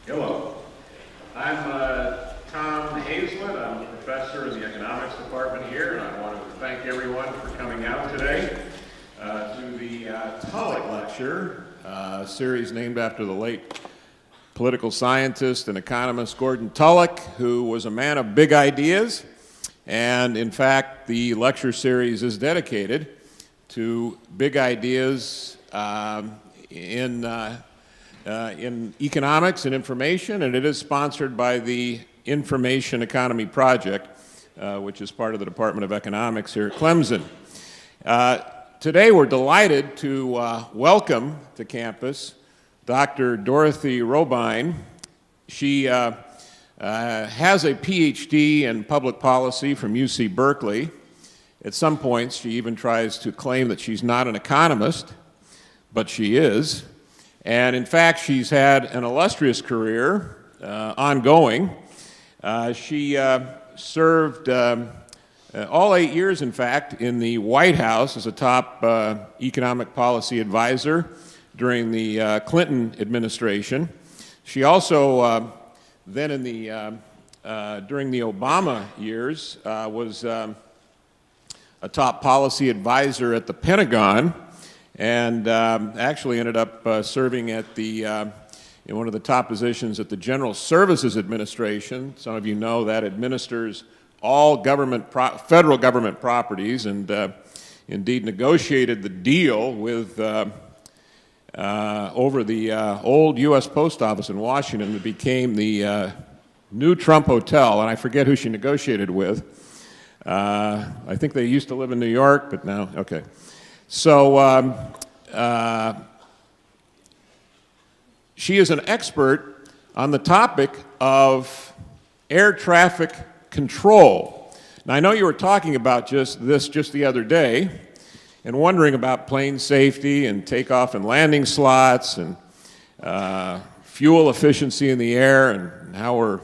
Hello. I'm Tom Hazlett. I'm a professor in the economics department here, and I wanted to thank everyone for coming out today to the Tullock Lecture, a series named after the late political scientist and economist Gordon Tullock, who was a man of big ideas. And in fact, the lecture series is dedicated to big ideas in economics and information, and it is sponsored by the Information Economy Project, which is part of the Department of Economics here at Clemson. Today we're delighted to welcome to campus Dr. Dorothy Robyn. She has a PhD in public policy from UC Berkeley. At some points she even tries to claim that she's not an economist, but she is. And in fact, she's had an illustrious career ongoing. She served all 8 years, in fact, in the White House as a top economic policy advisor during the Clinton administration. She also, then in the, during the Obama years, was a top policy advisor at the Pentagon, and actually ended up serving at the, in one of the top positions at the General Services Administration. Some of you know that administers all federal government properties, and indeed negotiated the deal with over the old U.S. Post Office in Washington that became the new Trump Hotel, and I forget who she negotiated with. I think they used to live in New York, but now, okay. So she is an expert on the topic of air traffic control. Now, I know you were talking about just the other day and wondering about plane safety and takeoff and landing slots and fuel efficiency in the air and how we're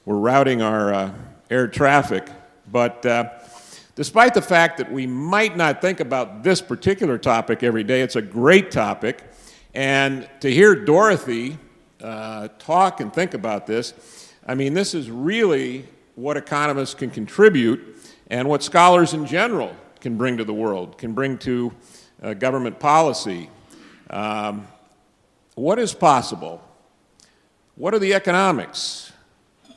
routing our air traffic. But despite the fact that we might not think about this particular topic every day, it's a great topic. And to hear Dorothy talk and think about this, I mean, this is really what economists can contribute and what scholars in general can bring to the world, can bring to government policy. What is possible? What are the economics?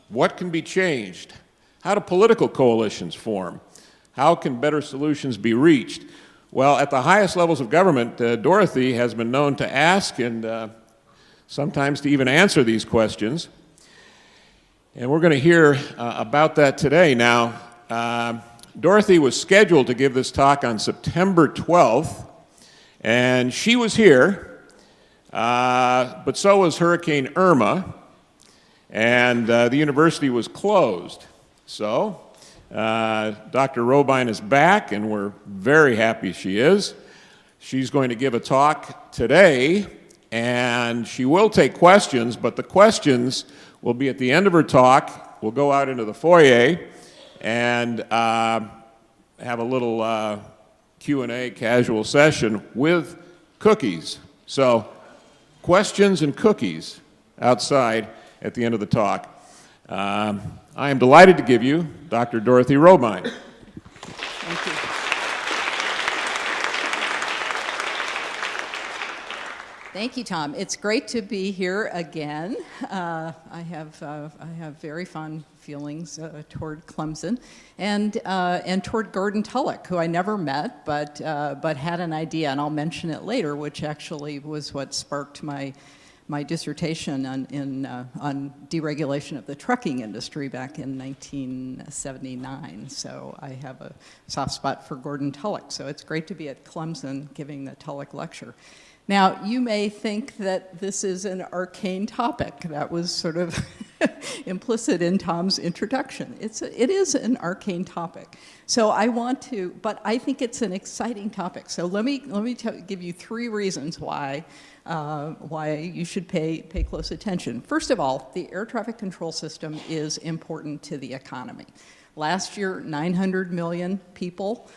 What can be changed? How do political coalitions form? How can better solutions be reached? Well, at the highest levels of government, Dorothy has been known to ask and sometimes to even answer these questions. And we're going to hear about that today. Now, Dorothy was scheduled to give this talk on September 12th, and she was here, but so was Hurricane Irma, and the university was closed. So, Dr. Robyn is back, and we're very happy she is. She's going to give a talk today, and she will take questions, but the questions will be at the end of her talk. We'll go out into the foyer and have a little Q&A casual session with cookies. So, questions and cookies outside at the end of the talk. I am delighted to give you Dr. Dorothy Robyn. Thank you. Thank you, Tom. It's great to be here again. I have very fond feelings toward Clemson and toward Gordon Tullock, who I never met, but had an idea, and I'll mention it later, which actually was what sparked my dissertation on deregulation of the trucking industry back in 1979. So I have a soft spot for Gordon Tullock. So it's great to be at Clemson giving the Tullock Lecture. Now, you may think that this is an arcane topic. That was sort of implicit in Tom's introduction. It is an arcane topic. So but I think it's an exciting topic. So let me give you 3 reasons why you should pay close attention. First of all, the air traffic control system is important to the economy. Last year, 900 million people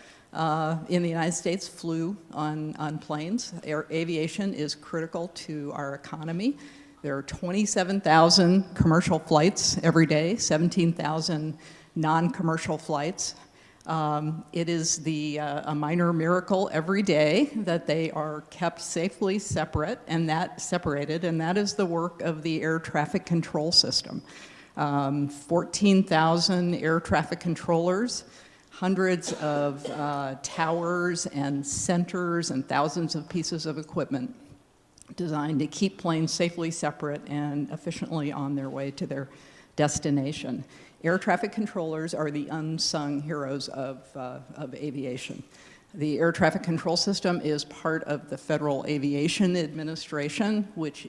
in the United States flew on planes. Aviation is critical to our economy. There are 27,000 commercial flights every day, 17,000 non-commercial flights. It is a minor miracle every day that they are kept safely separated, and that is the work of the air traffic control system. 14,000 air traffic controllers, hundreds of towers and centers, and thousands of pieces of equipment designed to keep planes safely separate and efficiently on their way to their destination. Air traffic controllers are the unsung heroes of aviation. The air traffic control system is part of the Federal Aviation Administration, which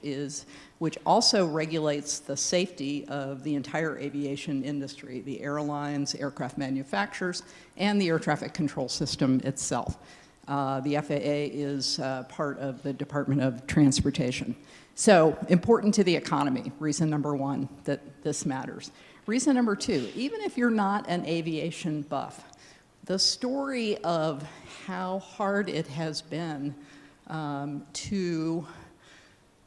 also regulates the safety of the entire aviation industry, the airlines, aircraft manufacturers, and the air traffic control system itself. The FAA is part of the Department of Transportation. So, important to the economy, reason number one that this matters. Reason number two, even if you're not an aviation buff, the story of how hard it has been to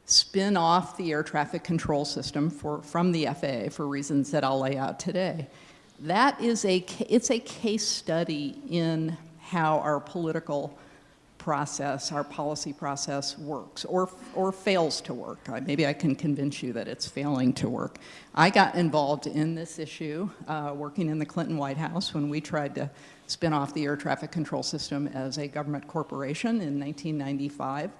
spin off the air traffic control system from the FAA for reasons that I'll lay out today, it's a case study in how our political process, our policy process works or fails to work. Maybe I can convince you that it's failing to work. I got involved in this issue working in the Clinton White House when we tried to spin off the air traffic control system as a government corporation in 1995.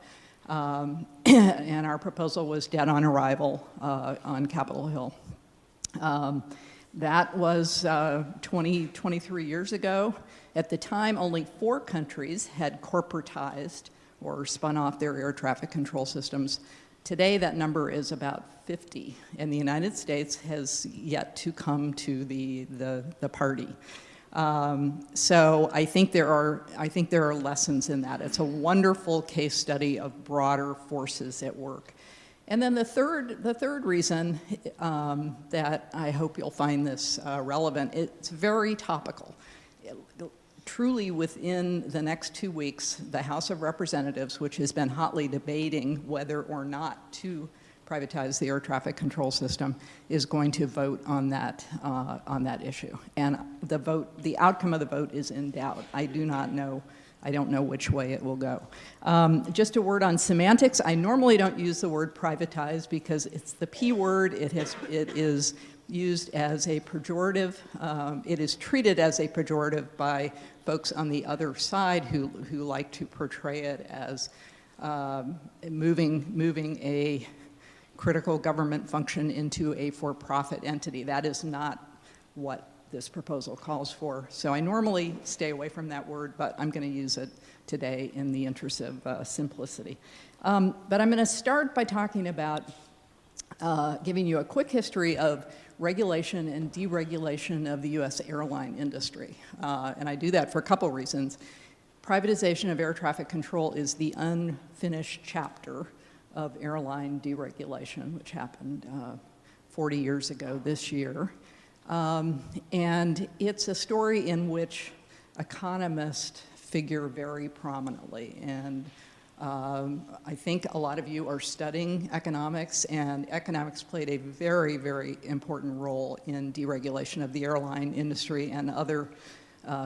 And our proposal was dead on arrival on Capitol Hill. That was 23 years ago. At the time, only 4 countries had corporatized or spun off their air traffic control systems. Today, that number is about 50, and the United States has yet to come to the party. So I think there are lessons in that. It's a wonderful case study of broader forces at work. And then the third reason that I hope you'll find this relevant, it's very topical. Truly within the next 2 weeks, the House of Representatives, which has been hotly debating whether or not to privatize the air traffic control system, is going to vote on that issue. And the outcome of the vote is in doubt. I don't know which way it will go. Just a word on semantics. I normally don't use the word privatize because it's the P word. It is used as a pejorative. It is treated as a pejorative by folks on the other side who like to portray it as moving a critical government function into a for-profit entity. That is not what this proposal calls for. So I normally stay away from that word, but I'm going to use it today in the interest of simplicity. But I'm going to start by talking about giving you a quick history of regulation and deregulation of the U.S. airline industry. And I do that for a couple reasons. Privatization of air traffic control is the unfinished chapter of airline deregulation, which happened 40 years ago this year. And it's a story in which economists figure very prominently. And I think a lot of you are studying economics, and economics played a very, very important role in deregulation of the airline industry and other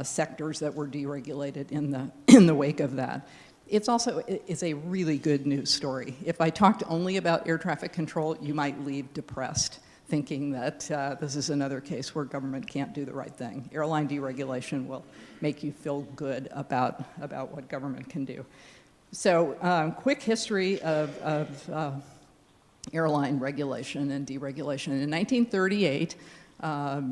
sectors that were deregulated in the wake of that. It's a really good news story. If I talked only about air traffic control, you might leave depressed, thinking that this is another case where government can't do the right thing. Airline deregulation will make you feel good about what government can do. So, quick history of airline regulation and deregulation. In 1938,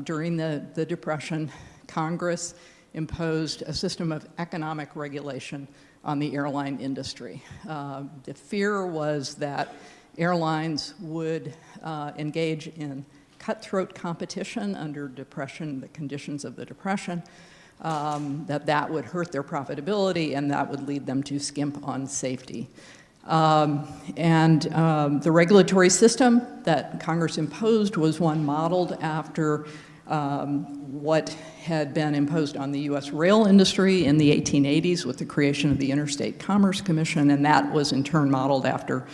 during the Depression, Congress imposed a system of economic regulation on the airline industry. The fear was that airlines would engage in cutthroat competition under Depression, the conditions of the Depression, that would hurt their profitability and that would lead them to skimp on safety. The regulatory system that Congress imposed was one modeled after what had been imposed on the U.S. rail industry in the 1880s with the creation of the Interstate Commerce Commission, and that was in turn modeled after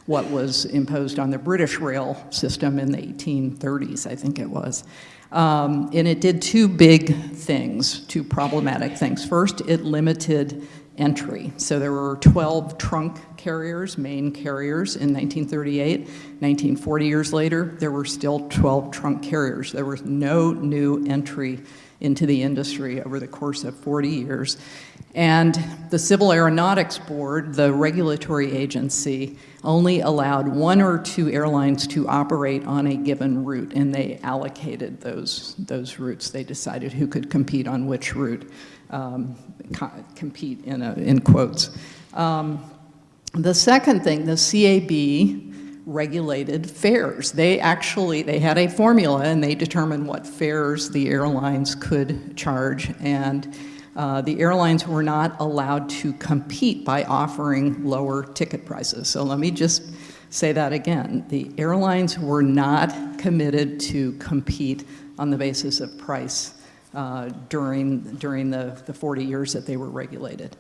what was imposed on the British rail system in the 1830s, I think it was. And it did two big things, two problematic things. First, it limited entry. So there were 12 trunk carriers, main carriers, in 1938. 1940 years later, there were still 12 trunk carriers. There was no new entry into the industry over the course of 40 years. And the Civil Aeronautics Board, the regulatory agency, only allowed one or two airlines to operate on a given route, and they allocated those routes. They decided who could compete on which route, compete in quotes. The second thing, the CAB regulated fares. They had a formula, and they determined what fares the airlines could charge, and the airlines were not allowed to compete by offering lower ticket prices. So let me just say that again. The airlines were not committed to compete on the basis of price during the 40 years that they were regulated.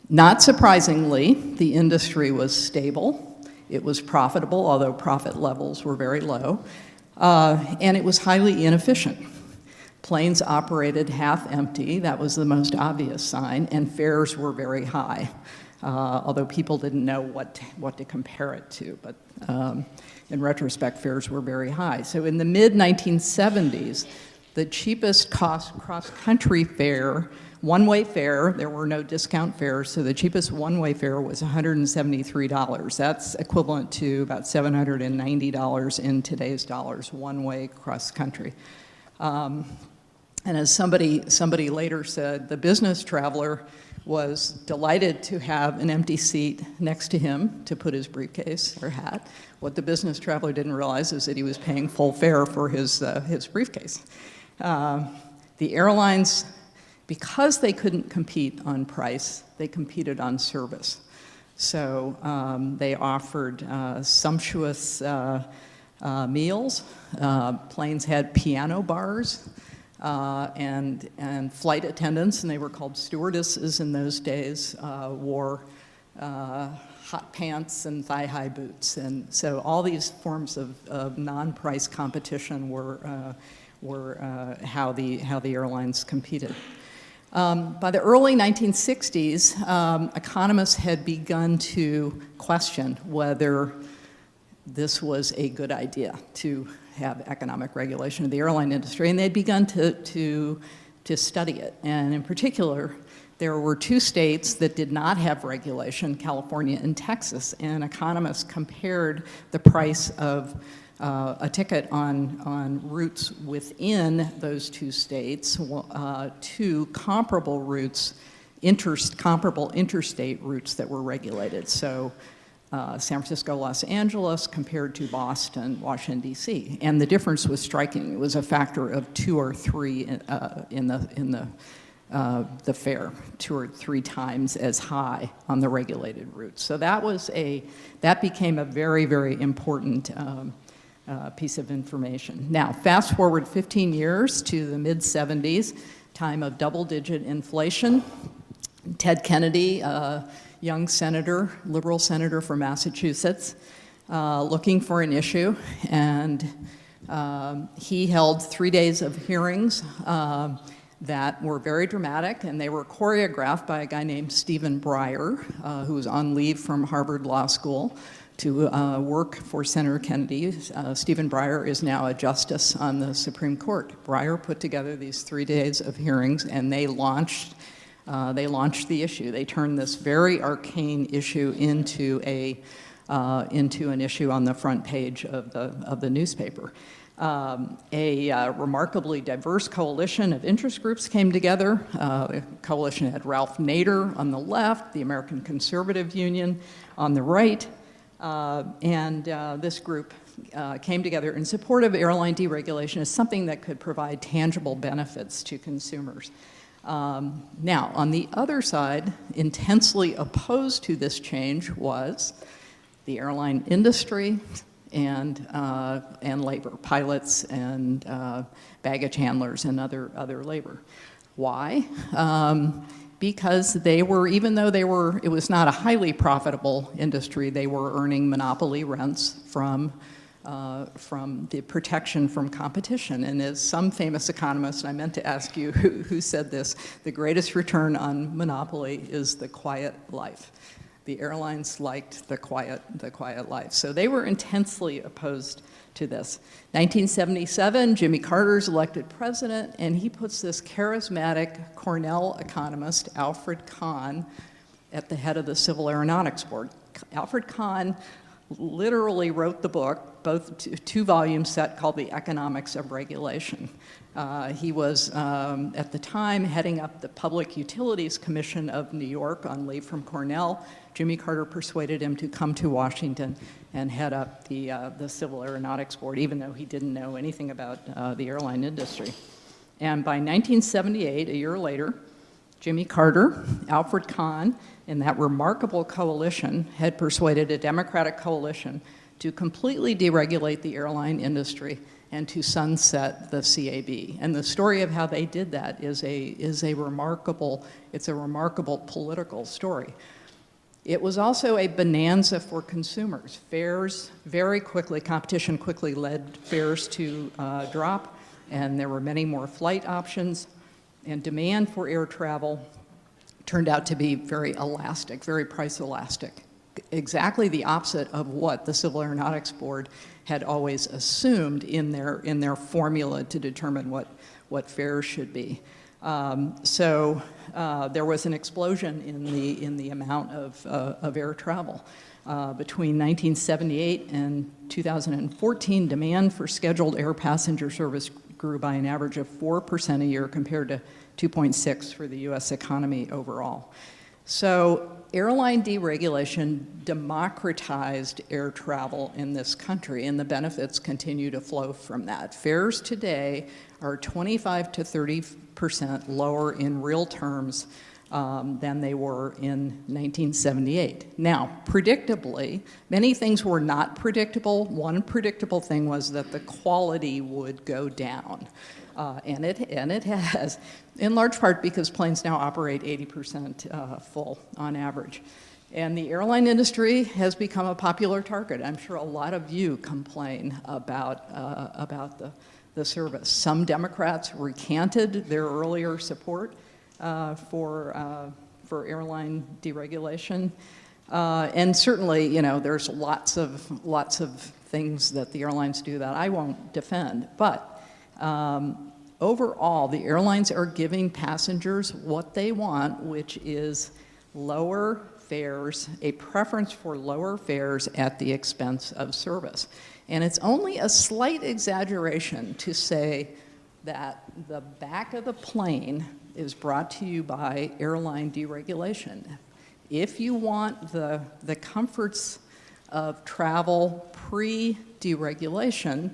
Not surprisingly, the industry was stable. It was profitable, although profit levels were very low, and it was highly inefficient. Planes operated half empty, that was the most obvious sign, and fares were very high, although people didn't know what to compare it to, but in retrospect, fares were very high. So in the mid-1970s, the cheapest cost cross-country fare, one-way fare, there were no discount fares, so the cheapest one-way fare was $173. That's equivalent to about $790 in today's dollars, one-way cross-country. And as somebody later said, the business traveler was delighted to have an empty seat next to him to put his briefcase or hat. What the business traveler didn't realize is that he was paying full fare for his briefcase. The airlines, because they couldn't compete on price, they competed on service. So they offered sumptuous meals. Planes had piano bars and flight attendants, and they were called stewardesses in those days, wore hot pants and thigh-high boots. And so all these forms of non-price competition were how the airlines competed. By the early 1960s, economists had begun to question whether this was a good idea to have economic regulation of the airline industry, and they'd begun to study it. And in particular, there were two states that did not have regulation, California and Texas, and economists compared the price of a ticket on routes within those two states to comparable routes, comparable interstate routes that were regulated. So San Francisco, Los Angeles compared to Boston, Washington, D.C. And the difference was striking. It was a factor of 2 or 3 in the fare, 2 or 3 times as high on the regulated routes. So that became a very, very important piece of information. Now, fast forward 15 years to the mid-70s, time of double-digit inflation. Ted Kennedy, young senator, liberal senator from Massachusetts, looking for an issue, and he held 3 days of hearings that were very dramatic, and they were choreographed by a guy named Stephen Breyer, who was on leave from Harvard Law School to work for Senator Kennedy. Stephen Breyer is now a justice on the Supreme Court. Breyer put together these 3 days of hearings, and they launched the issue. They turned this very arcane issue into an issue on the front page of the newspaper. A remarkably diverse coalition of interest groups came together. The coalition had Ralph Nader on the left, the American Conservative Union on the right, and this group came together in support of airline deregulation as something that could provide tangible benefits to consumers. Now, on the other side, intensely opposed to this change was the airline industry and labor, pilots and baggage handlers and other labor. Why? because they were, even though it was not a highly profitable industry, they were earning monopoly rents from the protection from competition. And as some famous economist, and I meant to ask you who said this, the greatest return on monopoly is the quiet life. The airlines liked the quiet life. So they were intensely opposed to this. 1977, Jimmy Carter's elected president, and he puts this charismatic Cornell economist, Alfred Kahn, at the head of the Civil Aeronautics Board. Alfred Kahn literally wrote the book, both two volume set, called The Economics of Regulation. He was, at the time, heading up the Public Utilities Commission of New York on leave from Cornell. Jimmy Carter persuaded him to come to Washington and head up the Civil Aeronautics Board, even though he didn't know anything about the airline industry. And by 1978, a year later, Jimmy Carter, Alfred Kahn, and that remarkable coalition had persuaded a Democratic coalition to completely deregulate the airline industry and to sunset the CAB. And the story of how they did that is a remarkable political story. It was also a bonanza for consumers. Fares very quickly, competition quickly led fares to drop, and there were many more flight options, and demand for air travel turned out to be very elastic, very price elastic. Exactly the opposite of what the Civil Aeronautics Board had always assumed in their formula to determine what fares should be. So there was an explosion in the amount of air travel. Between 1978 and 2014, demand for scheduled air passenger service grew by an average of 4% a year compared to 2.6% for the US economy overall. So airline deregulation democratized air travel in this country, and the benefits continue to flow from that. Fares today are 25 to 30% lower in real terms than they were in 1978. Now, predictably, many things were not predictable. One predictable thing was that the quality would go down. And it has, in large part because planes now operate 80% full on average. And the airline industry has become a popular target. I'm sure a lot of you complain about the service. Some Democrats recanted their earlier support for airline deregulation. And certainly, you know, there's lots of things that the airlines do that I won't defend. But overall, the airlines are giving passengers what they want, which is lower fares, a preference for lower fares at the expense of service. And it's only a slight exaggeration to say that the back of the plane is brought to you by airline deregulation. If you want the comforts of travel pre-deregulation,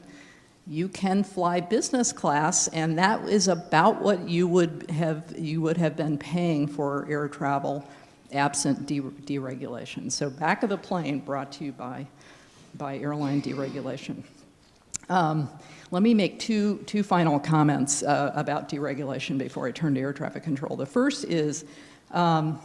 you can fly business class, and that is about what you would have been paying for air travel absent deregulation. So back of the plane brought to you by airline deregulation. Let me make two final comments about deregulation before I turn to air traffic control. The first is airline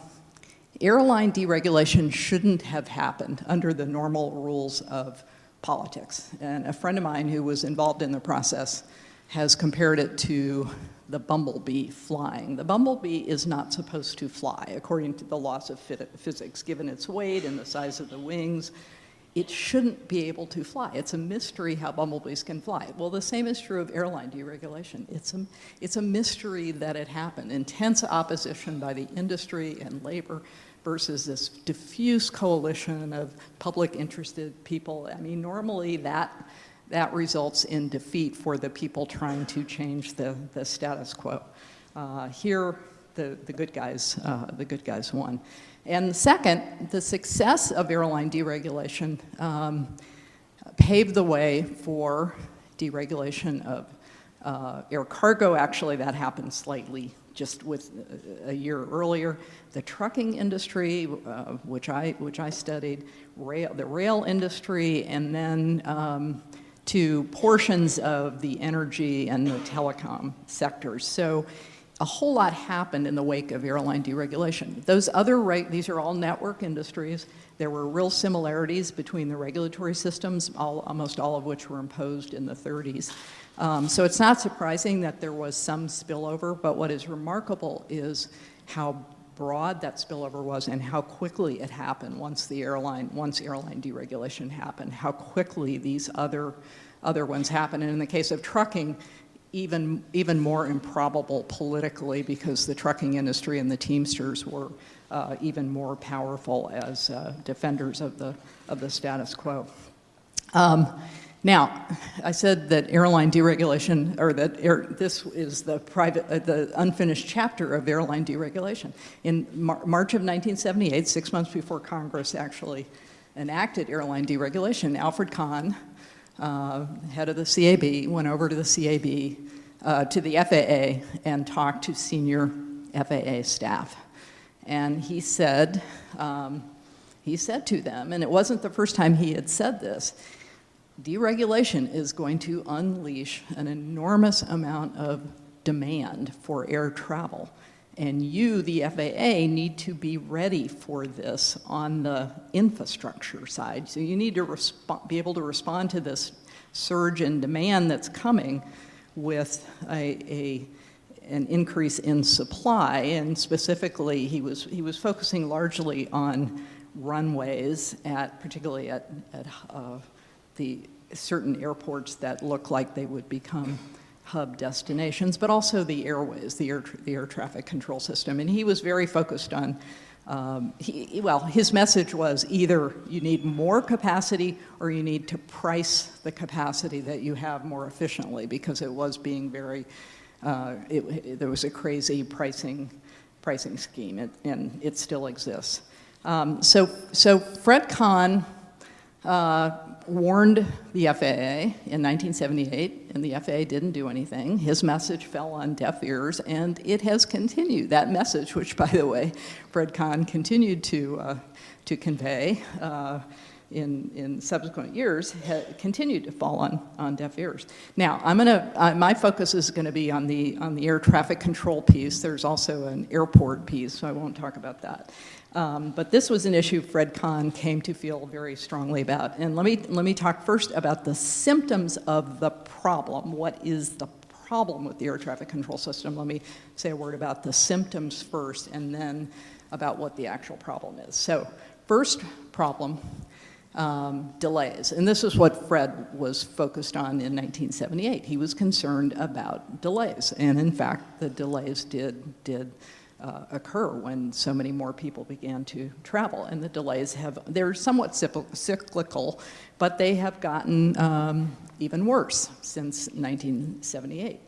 deregulation shouldn't have happened under the normal rules of politics. And a friend of mine who was involved in the process has compared it to the bumblebee flying. The bumblebee is not supposed to fly, according to the laws of physics. Given its weight and the size of the wings, it shouldn't be able to fly. It's a mystery how bumblebees can fly. Well, the same is true of airline deregulation. It's a mystery that it happened. Intense opposition by the industry and labor versus this diffuse coalition of public interested people. I mean, normally that results in defeat for the people trying to change the status quo. Here, the good guys won. And second, the success of airline deregulation paved the way for deregulation of air cargo. Actually, that happened slightly just with a year earlier. The trucking industry, which I studied, the rail industry, and then to portions of the energy and the telecom sectors. So a whole lot happened in the wake of airline deregulation. These are all network industries. There were real similarities between the regulatory systems, almost all of which were imposed in the 30s. So it's not surprising that there was some spillover, but what is remarkable is how broad that spillover was and how quickly it happened once airline deregulation happened, how quickly these other ones happened. And in the case of trucking, even more improbable politically, because the trucking industry and the Teamsters were even more powerful as defenders of the status quo. Now, I said that airline deregulation, or that this is the unfinished chapter of airline deregulation. In March of 1978, 6 months before Congress actually enacted airline deregulation, Alfred Kahn, head of the CAB, went over to the CAB, to the FAA, and talked to senior FAA staff. And he said to them, and it wasn't the first time he had said this, deregulation is going to unleash an enormous amount of demand for air travel. And you, the FAA, need to be ready for this on the infrastructure side. So you need to be able to respond to this surge in demand that's coming with an increase in supply. And specifically, he was focusing largely on runways, particularly at the certain airports that look like they would become hub destinations, but also the airways, the air traffic control system. And he was very focused on, his message was either you need more capacity or you need to price the capacity that you have more efficiently, because it was being very, there was a crazy pricing scheme, and it still exists. So Fred Kahn warned the FAA in 1978, and the FAA didn't do anything. His message fell on deaf ears, and it has continued. That message, which, by the way, Fred Kahn continued to convey in subsequent years, continued to fall on deaf ears. Now, my focus is going to be on the air traffic control piece. There's also an airport piece, so I won't talk about that. But this was an issue Fred Kahn came to feel very strongly about. And let me talk first about the symptoms of the problem. What is the problem with the air traffic control system? Let me say a word about the symptoms first, and then about what the actual problem is. So first problem, delays. And this is what Fred was focused on in 1978. He was concerned about delays. And in fact, the delays did occur when so many more people began to travel. And the delays they're somewhat cyclical, but they have gotten even worse since 1978.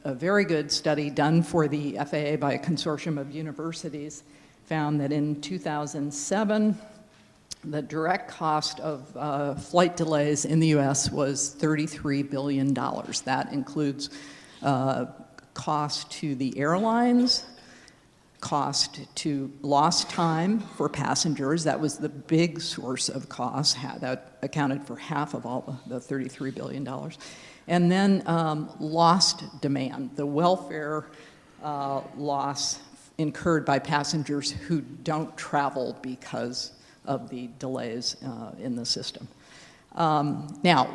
A very good study done for the FAA by a consortium of universities found that in 2007, the direct cost of flight delays in the US was $33 billion. That includes cost to the airlines, cost to lost time for passengers. That was the big source of cost. That accounted for half of all the $33 billion. And then lost demand, the welfare loss incurred by passengers who don't travel because of the delays in the system. Now,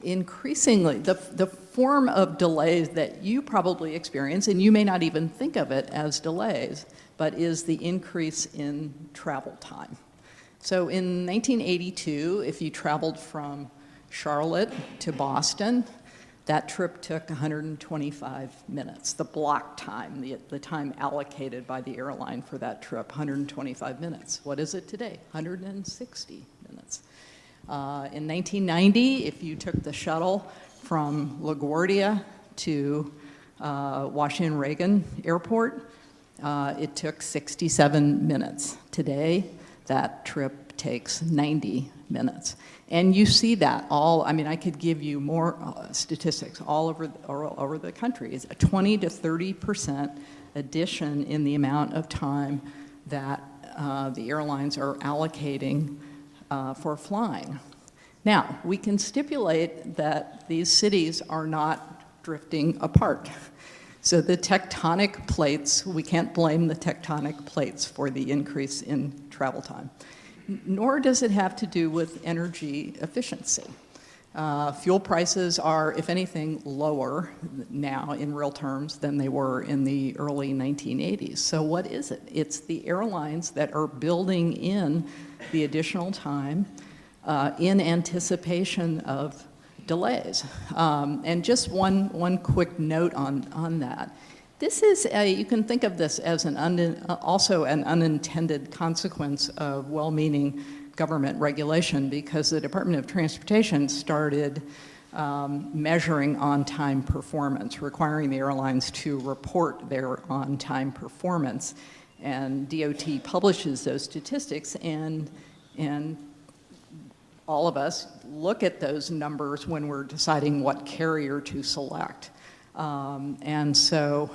increasingly, the form of delays that you probably experience, and you may not even think of it as delays, but is the increase in travel time. So in 1982, if you traveled from Charlotte to Boston, that trip took 125 minutes. The block time, the time allocated by the airline for that trip, 125 minutes. What is it today? 160 minutes. In 1990, if you took the shuttle from LaGuardia to Washington Reagan Airport, it took 67 minutes. Today, that trip takes 90 minutes. And you see that I could give you more statistics all over the country. It's a 20 to 30% addition in the amount of time that the airlines are allocating for flying. Now, we can stipulate that these cities are not drifting apart. So the tectonic plates, we can't blame the tectonic plates for the increase in travel time. Nor does it have to do with energy efficiency. Fuel prices are, if anything, lower now in real terms than they were in the early 1980s. So what is it? It's the airlines that are building in the additional time in anticipation of delays. And just one quick note on that. This is you can think of this as also an unintended consequence of well-meaning government regulation, because the Department of Transportation started measuring on-time performance, requiring the airlines to report their on-time performance. And DOT publishes those statistics, and all of us look at those numbers when we're deciding what carrier to select. And so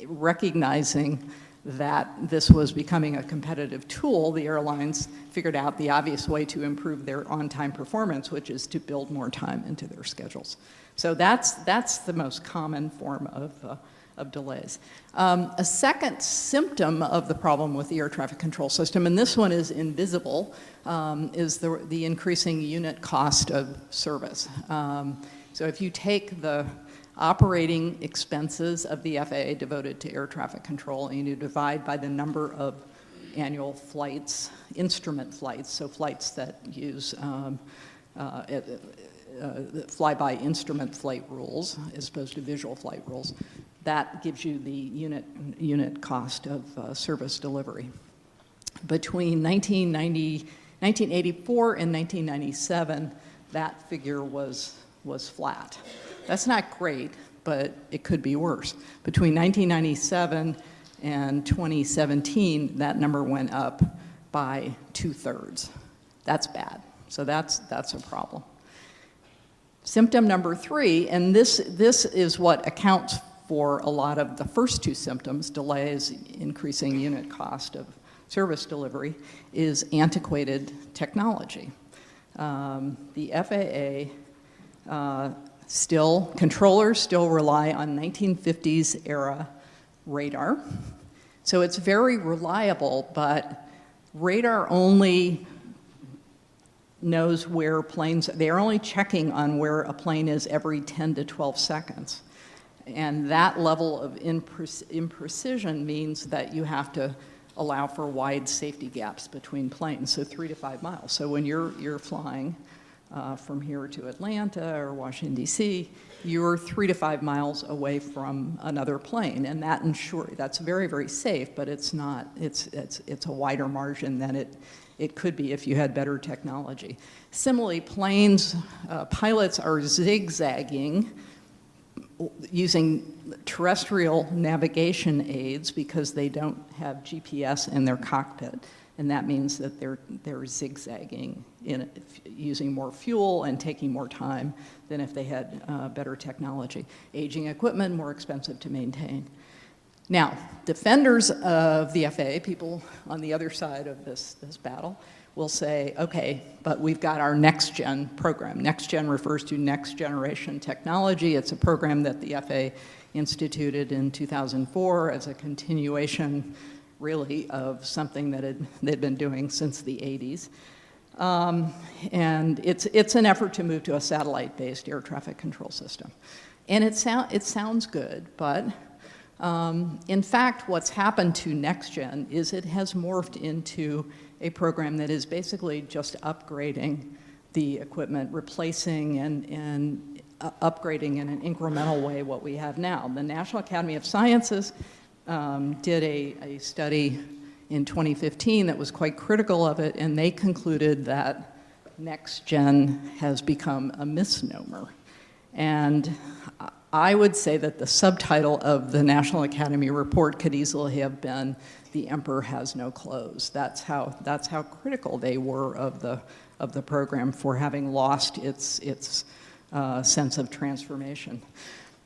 recognizing that this was becoming a competitive tool, the airlines figured out the obvious way to improve their on-time performance, which is to build more time into their schedules. So that's the most common form of delays. A second symptom of the problem with the air traffic control system, and this one is invisible, is the increasing unit cost of service. So if you take the operating expenses of the FAA devoted to air traffic control, and you divide by the number of annual flights, instrument flights, so flights that use fly by instrument flight rules as opposed to visual flight rules, that gives you the unit cost of service delivery. Between 1984 and 1997, that figure was flat. That's not great, but it could be worse. Between 1997 and 2017, that number went up by 2/3. That's bad. So that's a problem. Symptom number 3, and this is what accounts for a lot of the first two symptoms, delays, increasing unit cost of service delivery, is antiquated technology. The FAA controllers still rely on 1950s era radar. So it's very reliable, but radar only knows where they're only checking on where a plane is every 10 to 12 seconds. And that level of imprecision means that you have to allow for wide safety gaps between planes, so 3 to 5 miles. So when you're flying from here to Atlanta or Washington, D.C., you're 3 to 5 miles away from another plane, and that's very, very safe, but it's not. It's a wider margin than it could be if you had better technology. Similarly, pilots are zigzagging using terrestrial navigation aids because they don't have GPS in their cockpit. And that means that they're zigzagging using more fuel and taking more time than if they had better technology. Aging equipment, more expensive to maintain. Now, defenders of the FAA, people on the other side of this battle, will say, okay, but we've got our next-gen program. Next-gen refers to next-generation technology. It's a program that the FAA instituted in 2004 as a continuation, really, of something that they'd been doing since the 80s. And it's an effort to move to a satellite-based air traffic control system. And it sounds good, but in fact, what's happened to NextGen is it has morphed into a program that is basically just upgrading the equipment, replacing and upgrading in an incremental way what we have now. The National Academy of Sciences did a study in 2015 that was quite critical of it, and they concluded that NextGen has become a misnomer. And I would say that the subtitle of the National Academy report could easily have been "The Emperor Has No Clothes." That's how critical they were of the program for having lost its sense of transformation.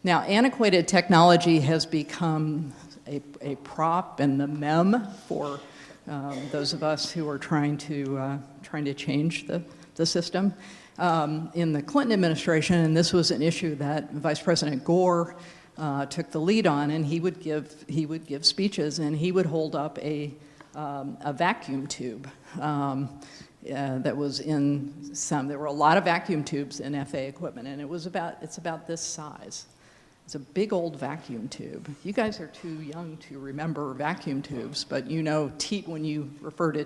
Now, antiquated technology has become a prop and the meme for those of us who are trying to change the system. in the Clinton administration, and this was an issue that Vice President Gore took the lead on, and he would give speeches, and he would hold up a vacuum tube that was in there were a lot of vacuum tubes in FAA equipment, and it's about this size. It's a big old vacuum tube. You guys are too young to remember vacuum tubes, but you know, when you refer to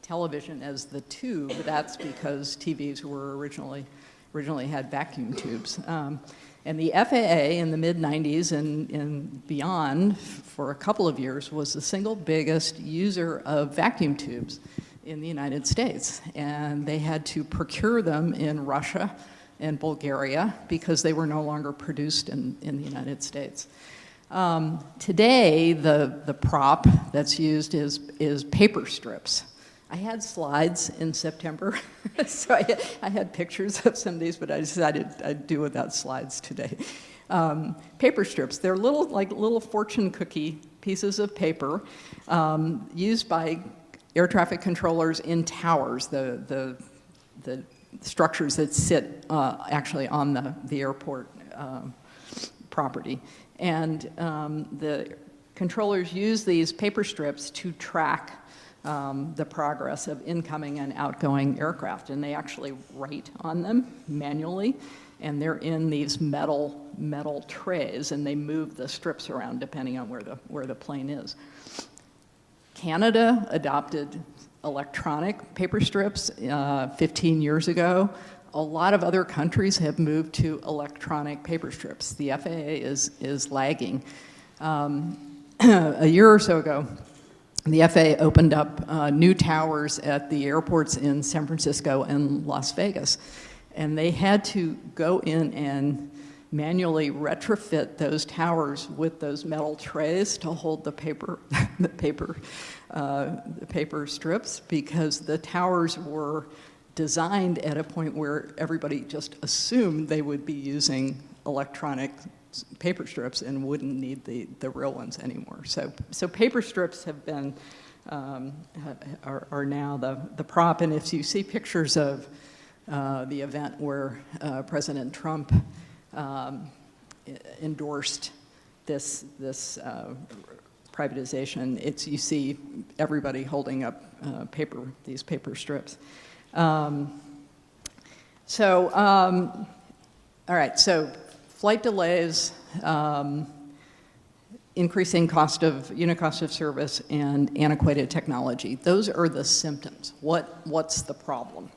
television as the tube, that's because TVs were originally had vacuum tubes. And the FAA in the mid-90s and beyond, for a couple of years, was the single biggest user of vacuum tubes in the United States. And they had to procure them in Russia and Bulgaria because they were no longer produced in the United States. Today, the prop that's used is paper strips. I had slides in September, so I had pictures of some of these, but I decided I'd do without slides today. Paper strips, they're little fortune cookie pieces of paper used by air traffic controllers in towers, the structures that sit actually on the airport property. And the controllers use these paper strips to track the progress of incoming and outgoing aircraft, and they actually write on them manually, and they're in these metal trays, and they move the strips around depending on where the plane is. Canada adopted electronic paper strips 15 years ago. A lot of other countries have moved to electronic paper strips. The FAA is lagging. A year or so ago, the FAA opened up new towers at the airports in San Francisco and Las Vegas, and they had to go in and manually retrofit those towers with those metal trays to hold the paper strips, because the towers were designed at a point where everybody just assumed they would be using electronic paper strips and wouldn't need the real ones anymore. So paper strips have been are now the prop. And if you see pictures of the event where President Trump endorsed this privatization, you see everybody holding up these paper strips. All right, so flight delays, increasing unit cost of service, and antiquated technology. Those are the symptoms. What's the problem?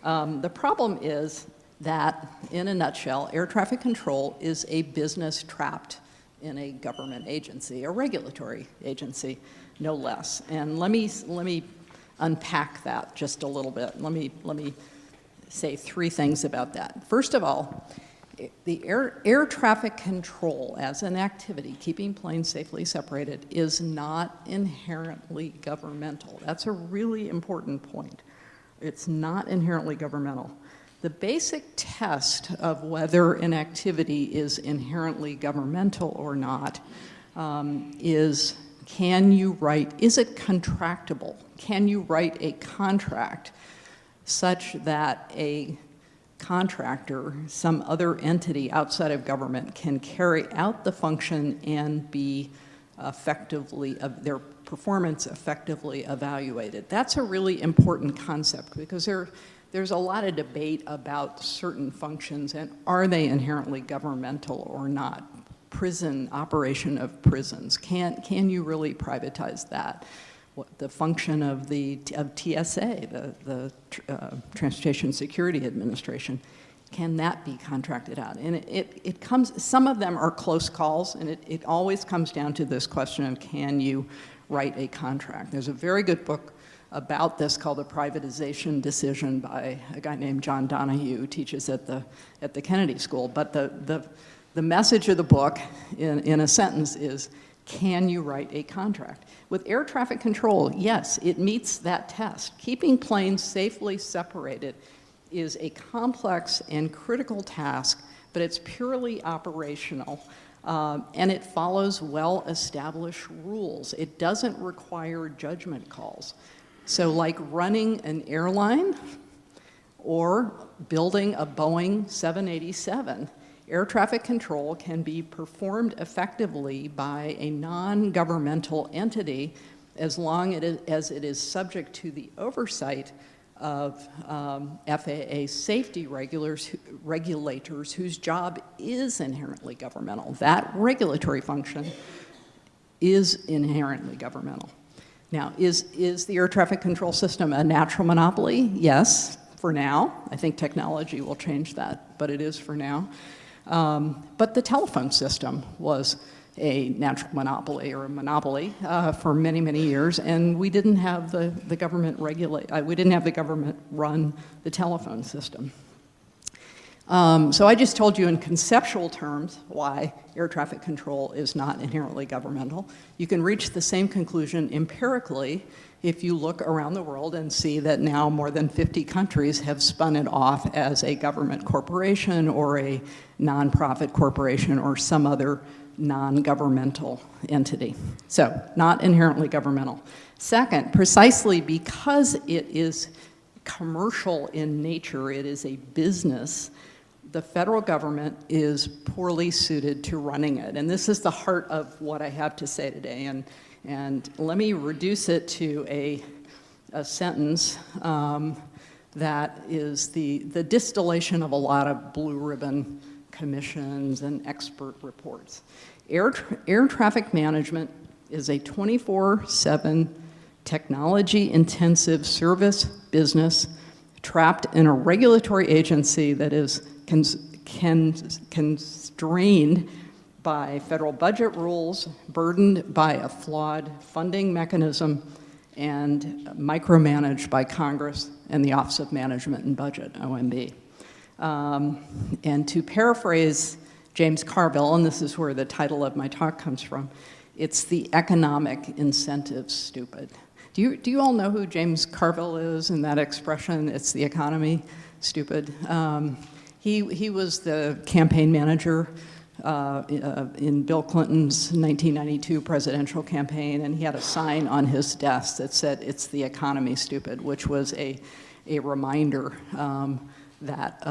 The problem is that, in a nutshell, air traffic control is a business trapped in a government agency, a regulatory agency, no less. And let me unpack that just a little bit. Let me say three things about that. First of all, the air traffic control as an activity, keeping planes safely separated, is not inherently governmental. That's a really important point. It's not inherently governmental. The basic test of whether an activity is inherently governmental or not is it contractable? Can you write a contract such that a contractor, some other entity outside of government, can carry out the function and be their performance effectively evaluated? That's a really important concept, because there's a lot of debate about certain functions and are they inherently governmental or not. Operation of prisons, can you really privatize that? The function of TSA, the Transportation Security Administration, can that be contracted out? And some of them are close calls, and it always comes down to this question of, can you write a contract? There's a very good book about this called The Privatization Decision by a guy named John Donahue, who teaches at the Kennedy School. But the message of the book, in a sentence, is, can you write a contract? With air traffic control, yes, it meets that test. Keeping planes safely separated is a complex and critical task, but it's purely operational, and it follows well-established rules. It doesn't require judgment calls. So like running an airline or building a Boeing 787. Air traffic control can be performed effectively by a non-governmental entity as long as it is subject to the oversight of FAA safety regulators whose job is inherently governmental. That regulatory function is inherently governmental. Now, is the air traffic control system a natural monopoly? Yes, for now. I think technology will change that, but it is for now. But the telephone system was a natural monopoly or a monopoly for many, many years, and we didn't have the government regulate. We didn't have the government run the telephone system. So I just told you in conceptual terms why air traffic control is not inherently governmental. You can reach the same conclusion empirically if you look around the world and see that now more than 50 countries have spun it off as a government corporation or a nonprofit corporation or some other non-governmental entity. So, not inherently governmental. Second, precisely because it is commercial in nature, it is a business, the federal government is poorly suited to running it. And this is the heart of what I have to say today. And let me reduce it to a sentence that is the distillation of a lot of blue ribbon commissions and expert reports. Air traffic management is a 24/7 technology-intensive service business trapped in a regulatory agency that is constrained by federal budget rules, burdened by a flawed funding mechanism, and micromanaged by Congress and the Office of Management and Budget, OMB. And to paraphrase James Carville, and this is where the title of my talk comes from, it's the economic incentive stupid. Do you all know who James Carville is in that expression, it's the economy stupid? He was the campaign manager in Bill Clinton's 1992 presidential campaign, and he had a sign on his desk that said, "It's the economy stupid," which was a reminder that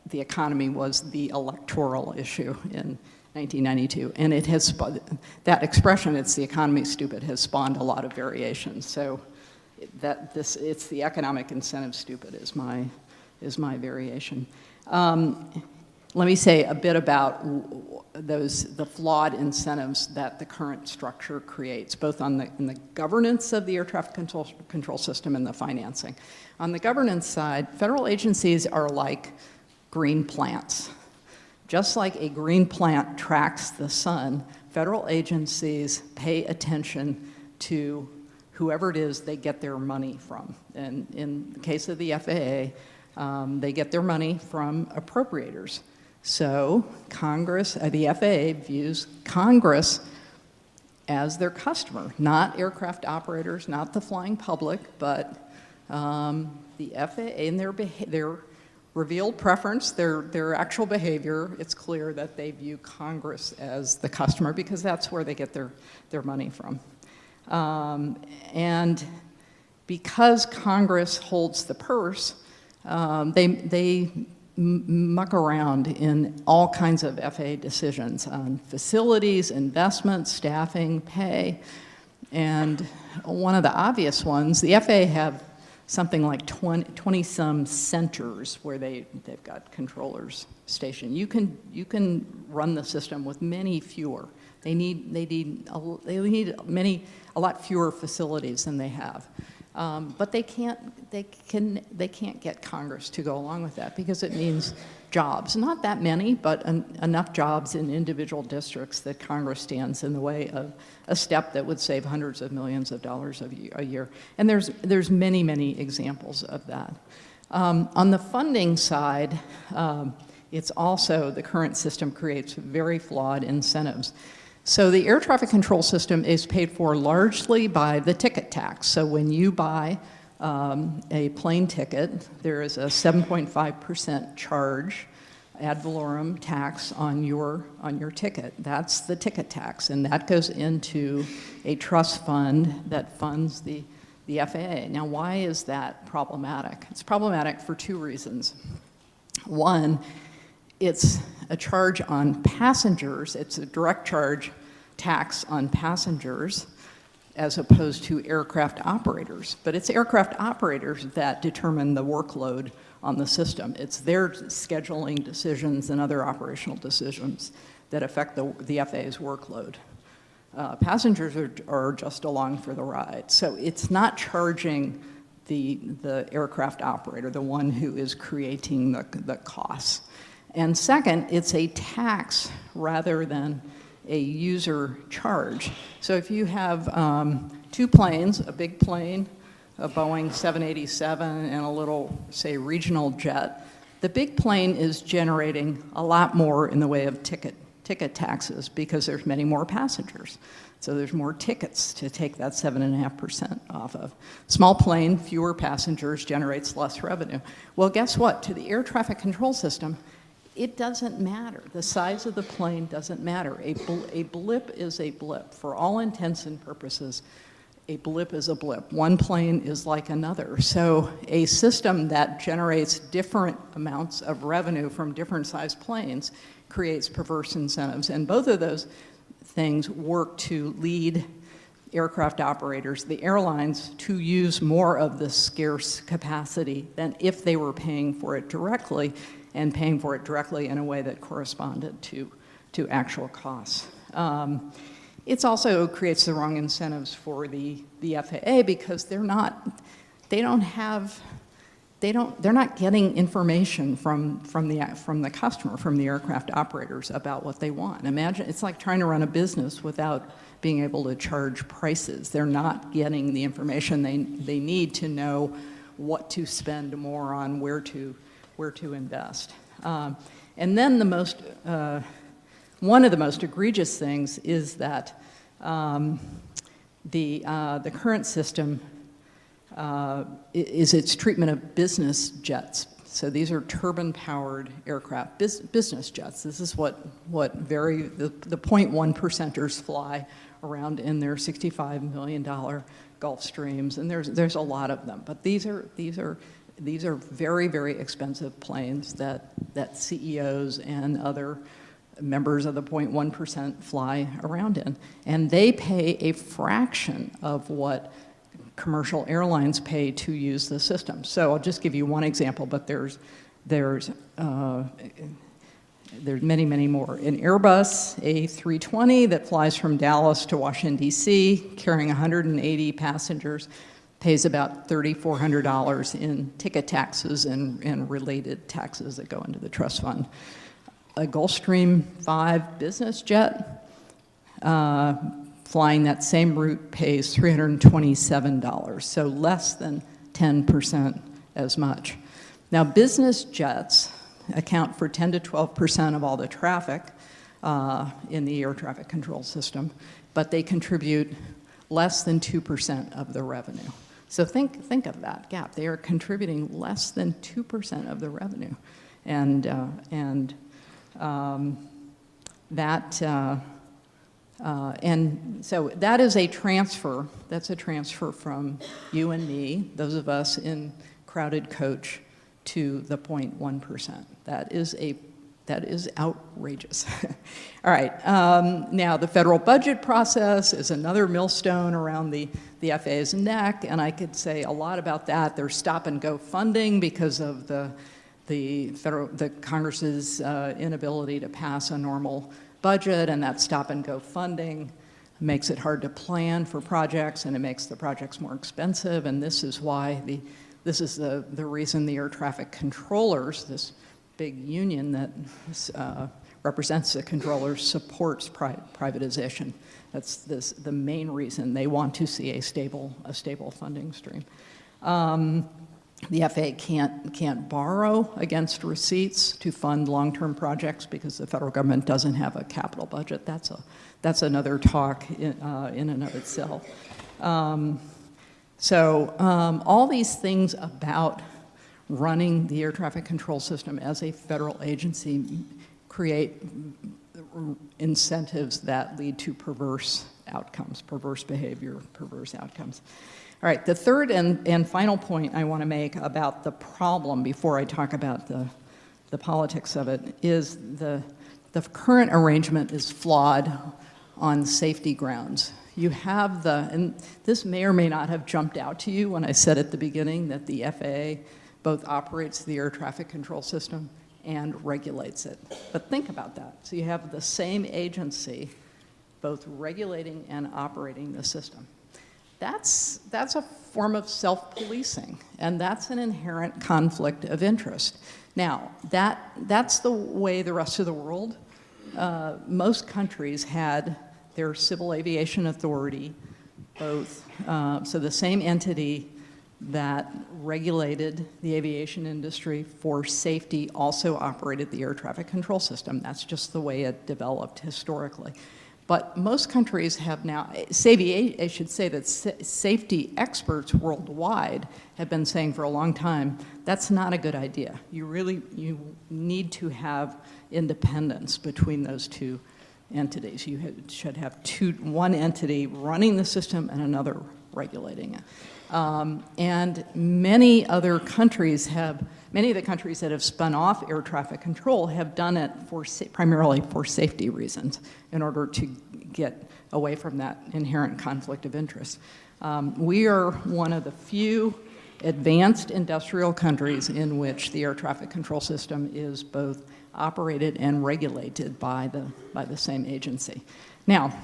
the economy was the electoral issue in 1992. And it has, that expression, "it's the economy stupid," has spawned a lot of variations. So it's the economic incentive stupid is my variation. Let me say a bit about the flawed incentives that the current structure creates, both in the governance of the air traffic control system and the financing. On the governance side, federal agencies are like green plants. Just like a green plant tracks the sun, federal agencies pay attention to whoever it is they get their money from. And in the case of the FAA, they get their money from appropriators. So Congress, the FAA views Congress as their customer, not aircraft operators, not the flying public, but the FAA and their revealed preference, their actual behavior. It's clear that they view Congress as the customer because that's where they get their money from. And because Congress holds the purse, they muck around in all kinds of FAA decisions on facilities, investments, staffing, pay. And one of the obvious ones, the FAA have something like 20-some centers where they've got controllers stationed. You can run the system with many fewer. They need a lot fewer facilities than they have. But they can't get Congress to go along with that because it means jobs. Not that many, but enough jobs in individual districts that Congress stands in the way of a step that would save hundreds of millions of dollars a year. And there's many, many examples of that. On the funding side, it's also, the current system creates very flawed incentives. So the air traffic control system is paid for largely by the ticket tax. So when you buy a plane ticket, there is a 7.5% charge, ad valorem tax on your ticket. That's the ticket tax, and that goes into a trust fund that funds the the FAA. Now, why is that problematic? It's problematic for two reasons. One, it's a charge on passengers. It's a direct charge tax on passengers as opposed to aircraft operators. But it's aircraft operators that determine the workload on the system. It's their scheduling decisions and other operational decisions that affect the FAA's workload. Passengers are just along for the ride. So it's not charging the aircraft operator, the one who is creating the costs. And second, it's a tax rather than a user charge. So if you have two planes, a big plane, a Boeing 787, and a little, say, regional jet, the big plane is generating a lot more in the way of ticket taxes because there's many more passengers. So there's more tickets to take that 7.5% off of. Small plane, fewer passengers, generates less revenue. Well, guess what? To the air traffic control system, it doesn't matter. The size of the plane doesn't matter. A blip is a blip. For all intents and purposes, a blip is a blip. One plane is like another. So a system that generates different amounts of revenue from different sized planes creates perverse incentives. And both of those things work to lead aircraft operators, the airlines, to use more of the scarce capacity than if they were paying for it directly, and paying for it directly in a way that corresponded to actual costs. It also creates the wrong incentives for the FAA because they're not getting information from the customer, from the aircraft operators about what they want. Imagine, it's like trying to run a business without being able to charge prices. They're not getting the information they need to know what to spend more on, where to invest. And then one of the most egregious things is that the current system is its treatment of business jets. So these are turbine-powered aircraft, business jets. This is what the 0.1%ers fly around in their $65 million Gulfstreams, and there's a lot of them. But these are very, very expensive planes that CEOs and other members of the 0.1% fly around in. And they pay a fraction of what commercial airlines pay to use the system. So I'll just give you one example, but there's many, many more. An Airbus A320 that flies from Dallas to Washington, D.C., carrying 180 passengers, pays about $3,400 in ticket taxes and related taxes that go into the trust fund. A Gulfstream 5 business jet flying that same route pays $327, so less than 10% as much. Now, business jets account for 10 to 12% of all the traffic in the air traffic control system, but they contribute less than 2% of the revenue. So think of that gap. They are contributing less than 2% of the revenue, and so that is a transfer. That's a transfer from you and me, those of us in crowded coach, to the 0.1%. That is outrageous. All right. Now, the federal budget process is another millstone around the FAA's neck, and I could say a lot about that. There's stop-and-go funding because of the Congress's inability to pass a normal budget, and that stop-and-go funding makes it hard to plan for projects, and it makes the projects more expensive. And this is why this is the reason the air traffic controllers, this big union that represents the controllers, supports privatization. That's the main reason they want to see a stable funding stream. The FAA can't borrow against receipts to fund long-term projects because the federal government doesn't have a capital budget. That's another talk in and of itself. All these things about running the air traffic control system as a federal agency create incentives that lead to perverse outcomes, perverse behavior, perverse outcomes. All right, the third and final point I want to make about the problem before I talk about the politics of it is the current arrangement is flawed on safety grounds. You have and this may or may not have jumped out to you when I said at the beginning that the FAA both operates the air traffic control system and regulates it. But think about that. So you have the same agency both regulating and operating the system. That's a form of self-policing, and that's an inherent conflict of interest. Now, that's the way the rest of the world, most countries had their civil aviation authority, both, so the same entity that regulated the aviation industry for safety also operated the air traffic control system. That's just the way it developed historically. But most countries have now, I should say that safety experts worldwide have been saying for a long time, that's not a good idea. You need to have independence between those two entities. You should have one entity running the system and another regulating it. And many of the countries that have spun off air traffic control have done it primarily for safety reasons in order to get away from that inherent conflict of interest. We are one of the few advanced industrial countries in which the air traffic control system is both operated and regulated by the same agency. Now,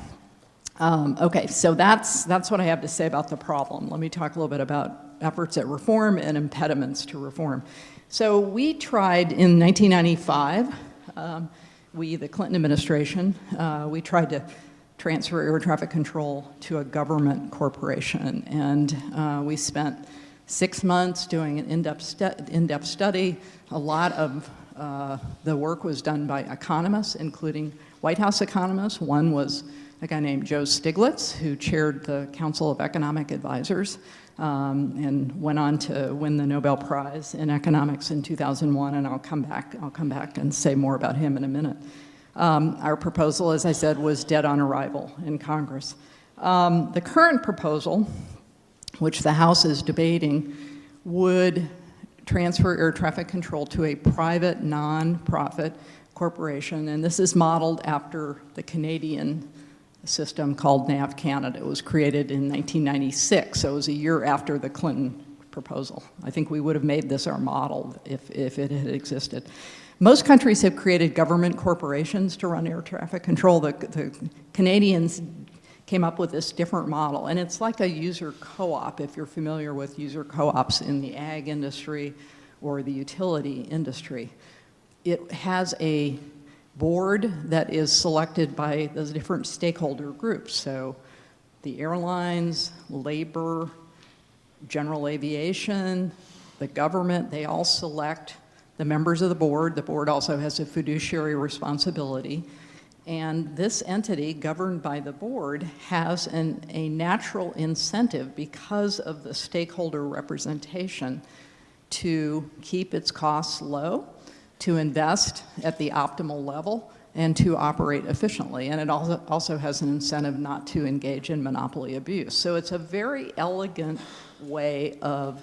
okay, so that's what I have to say about the problem. Let me talk a little bit about efforts at reform and impediments to reform. So we tried in 1995, the Clinton administration, we tried to transfer air traffic control to a government corporation, and we spent 6 months doing an in-depth study. A lot of the work was done by economists, including White House economists. One was a guy named Joe Stiglitz, who chaired the Council of Economic Advisors and went on to win the Nobel Prize in economics in 2001, and I'll come back and say more about him in a minute. Our proposal, as I said, was dead on arrival in Congress. The current proposal, which the House is debating, would transfer air traffic control to a private, non-profit corporation, and this is modeled after the Canadian system called NAV Canada. It was created in 1996, so it was a year after the Clinton proposal. I think we would have made this our model if it had existed. Most countries have created government corporations to run air traffic control. The Canadians came up with this different model, and it's like a user co-op, if you're familiar with user co-ops in the ag industry or the utility industry. It has a board that is selected by those different stakeholder groups. So the airlines, labor, general aviation, the government, they all select the members of the board. The board also has a fiduciary responsibility. And this entity, governed by the board, has a natural incentive because of the stakeholder representation to keep its costs low, to invest at the optimal level, and to operate efficiently. And it also has an incentive not to engage in monopoly abuse. So it's a very elegant way of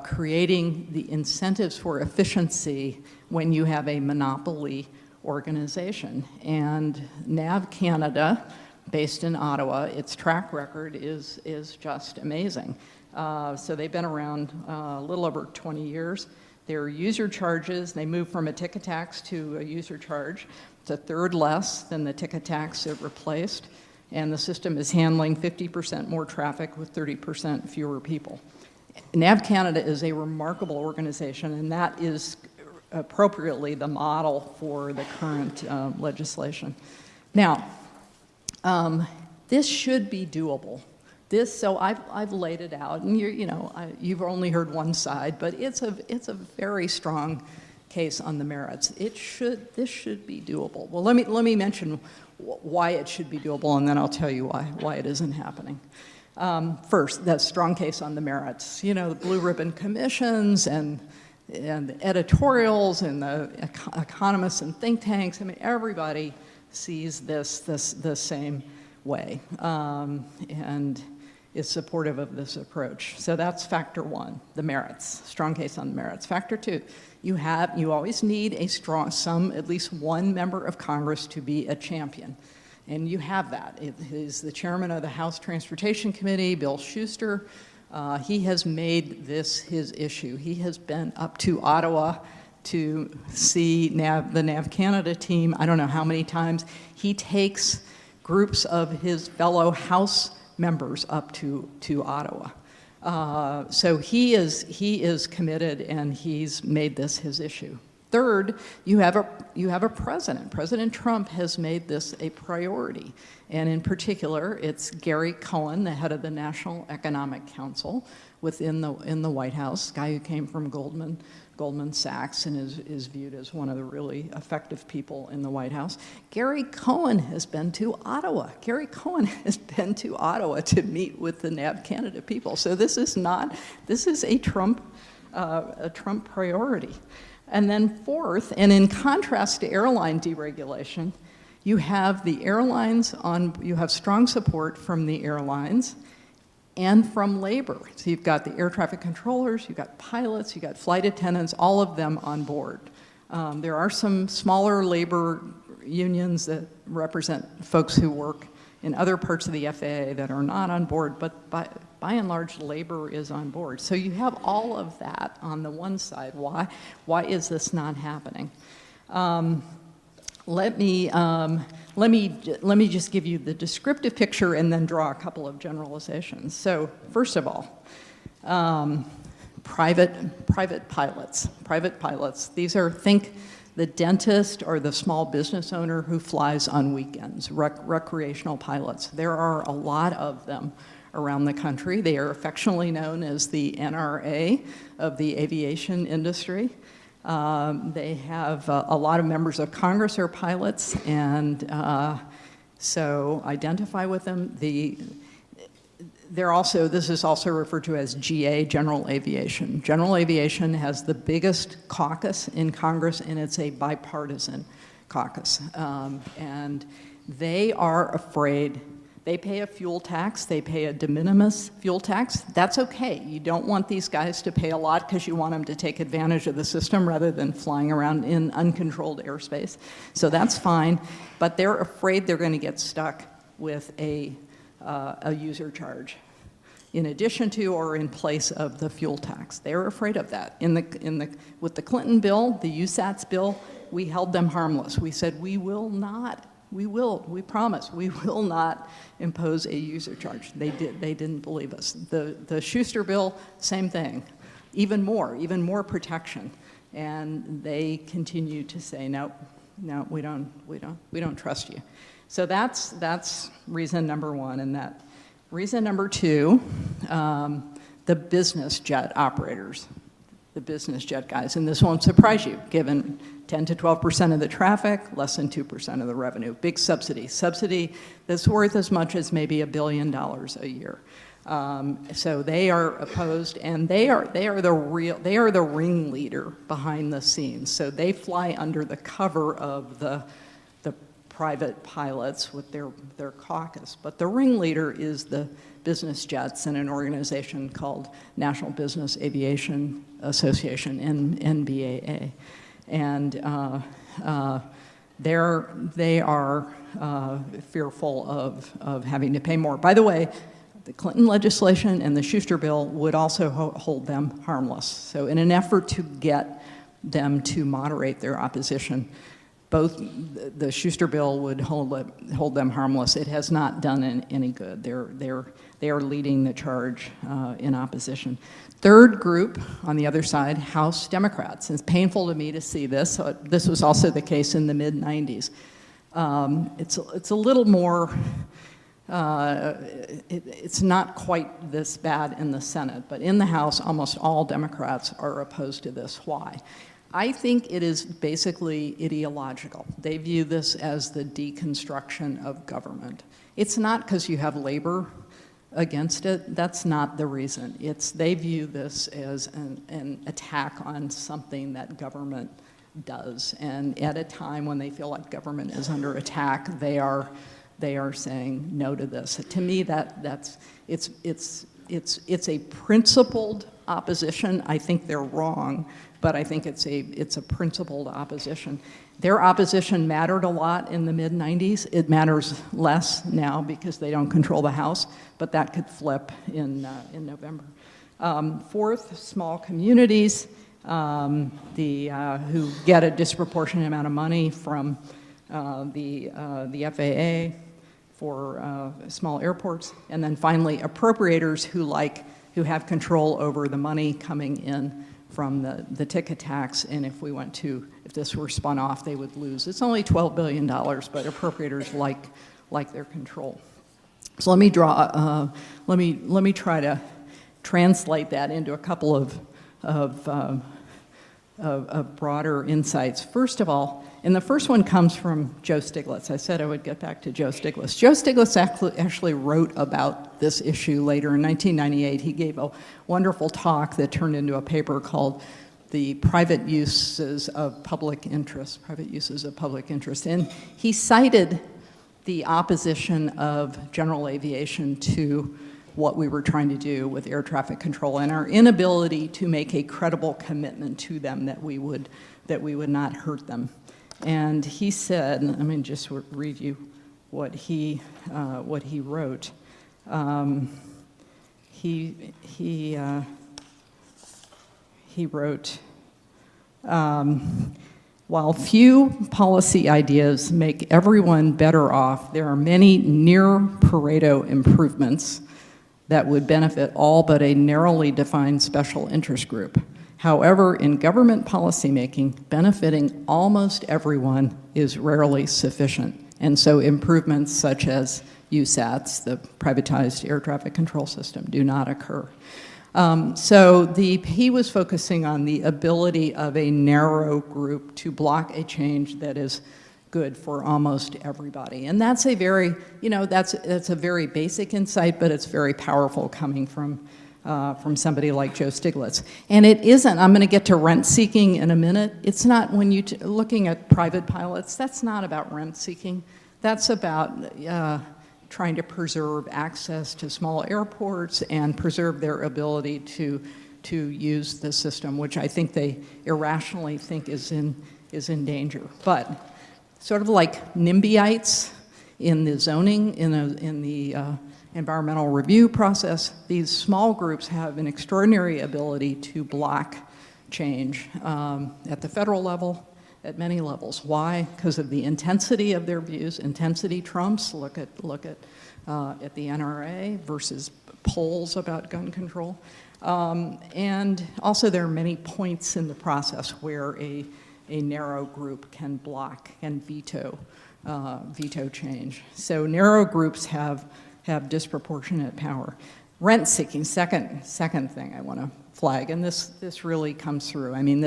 creating the incentives for efficiency when you have a monopoly organization. And NAV Canada, based in Ottawa, its track record is just amazing. So they've been around a little over 20 years. Their user charges, they moved from a ticket tax to a user charge. It's a third less than the ticket tax it replaced, and the system is handling 50% more traffic with 30% fewer people. NAV Canada is a remarkable organization, and that is appropriately the model for the current legislation. Now, this should be doable. So I've laid it out, and you've only heard one side, but it's a very strong case on the merits. This should be doable. Well, let me mention why it should be doable, and then I'll tell you why it isn't happening. First, that strong case on the merits. The blue ribbon commissions and the editorials and the economists and think tanks. I mean, everybody sees this the same way, and is supportive of this approach. So that's factor one, the merits, strong case on the merits. Factor two, you always need at least one member of Congress to be a champion. And you have that. It is the chairman of the House Transportation Committee, Bill Schuster. He has made this his issue. He has been up to Ottawa to see the NAV Canada team, I don't know how many times. He takes groups of his fellow House members up to Ottawa. So he is committed, and he's made this his issue. Third, you have a president. President Trump has made this a priority. And in particular, it's Gary Cohn, the head of the National Economic Council in the White House, guy who came from Goldman Sachs and is viewed as one of the really effective people in the White House. Gary Cohn has been to Ottawa. Gary Cohn has been to Ottawa to meet with the NAV Canada people. So this is a Trump priority. And then fourth, and in contrast to airline deregulation, you have the airlines you have strong support from the airlines and from labor. So you've got the air traffic controllers, you've got pilots, you've got flight attendants, all of them on board. There are some smaller labor unions that represent folks who work in other parts of the FAA that are not on board, but by and large, labor is on board. So you have all of that on the one side. Why is this not happening? Let me just give you the descriptive picture and then draw a couple of generalizations. So first of all, private pilots. These are, think the dentist or the small business owner who flies on weekends, recreational pilots. There are a lot of them around the country. They are affectionately known as the NRA of the aviation industry. They have a lot of members of Congress are pilots, and so identify with them. This is also referred to as GA, General Aviation. General Aviation has the biggest caucus in Congress, and it's a bipartisan caucus. And they are afraid. They pay a fuel tax. They pay a de minimis fuel tax. That's okay. You don't want these guys to pay a lot because you want them to take advantage of the system rather than flying around in uncontrolled airspace. So that's fine. But they're afraid they're going to get stuck with a user charge in addition to or in place of the fuel tax. They're afraid of that. With the Clinton bill, the USATS bill, we held them harmless. We said we promise, we will not impose a user charge. They didn't believe us. The Schuster bill, same thing, even more protection. And they continue to say, no, we don't trust you. So that's reason number one. And that reason number two, the business jet operators, the business jet guys. And this won't surprise you, given 10 to 12% of the traffic, less than 2% of the revenue. Big subsidy that's worth as much as maybe $1 billion a year. So they are opposed, and they are the ringleader behind the scenes. So they fly under the cover of the private pilots with their caucus. But the ringleader is the business jets and an organization called National Business Aviation Association, NBAA. And they are fearful of having to pay more. By the way, the Clinton legislation and the Schuster bill would also hold them harmless. So in an effort to get them to moderate their opposition, both the Schuster bill would hold them harmless. It has not done any good. They are leading the charge in opposition. Third group, on the other side, House Democrats. It's painful to me to see this. This was also the case in the mid-90s. It's a little more, it's not quite this bad in the Senate, but in the House, almost all Democrats are opposed to this. Why? I think it is basically ideological. They view this as the deconstruction of government. It's not because you have labor against it. That's not the reason. They view this as an attack on something that government does. And at a time when they feel like government is under attack, they are they are saying no to this. To me, it's a principled opposition. I think they're wrong, but I think it's a principled opposition. Their opposition mattered a lot in the mid-90s. It matters less now because they don't control the House, but that could flip in November. Fourth, small communities who get a disproportionate amount of money from the FAA for small airports. And then finally, appropriators who have control over the money coming in from the ticket tax, and if this were spun off, they would lose. It's only $12 billion, but appropriators like their control. So let me try to translate that into a couple of broader insights. First of all, and the first one comes from Joe Stiglitz. I said I would get back to Joe Stiglitz. Joe Stiglitz actually wrote about this issue later in 1998. He gave a wonderful talk that turned into a paper called The Private Uses of Public Interest, and he cited the opposition of general aviation to what we were trying to do with air traffic control and our inability to make a credible commitment to them that we would not hurt them. And he said, let me just read you what he wrote. He wrote, while few policy ideas make everyone better off, there are many near Pareto improvements that would benefit all but a narrowly defined special interest group. However, in government policymaking, benefiting almost everyone is rarely sufficient. And so improvements such as USATs, the privatized air traffic control system, do not occur. He was focusing on the ability of a narrow group to block a change that is good for almost everybody. And that's a very, that's a very basic insight, but it's very powerful coming from somebody like Joe Stiglitz. And it isn't, I'm going to get to rent seeking in a minute. It's not when looking at private pilots, that's not about rent seeking. That's about trying to preserve access to small airports and preserve their ability to use the system, which I think they irrationally think is in danger. But sort of like NIMBYites in the zoning, in the environmental review process, these small groups have an extraordinary ability to block change at the federal level, at many levels. Why? Because of the intensity of their views. Intensity trumps. Look at the NRA versus polls about gun control. And also there are many points in the process where a narrow group can block and veto change. So narrow groups have disproportionate power. Rent seeking, second thing I want to flag, and this really comes through. I mean,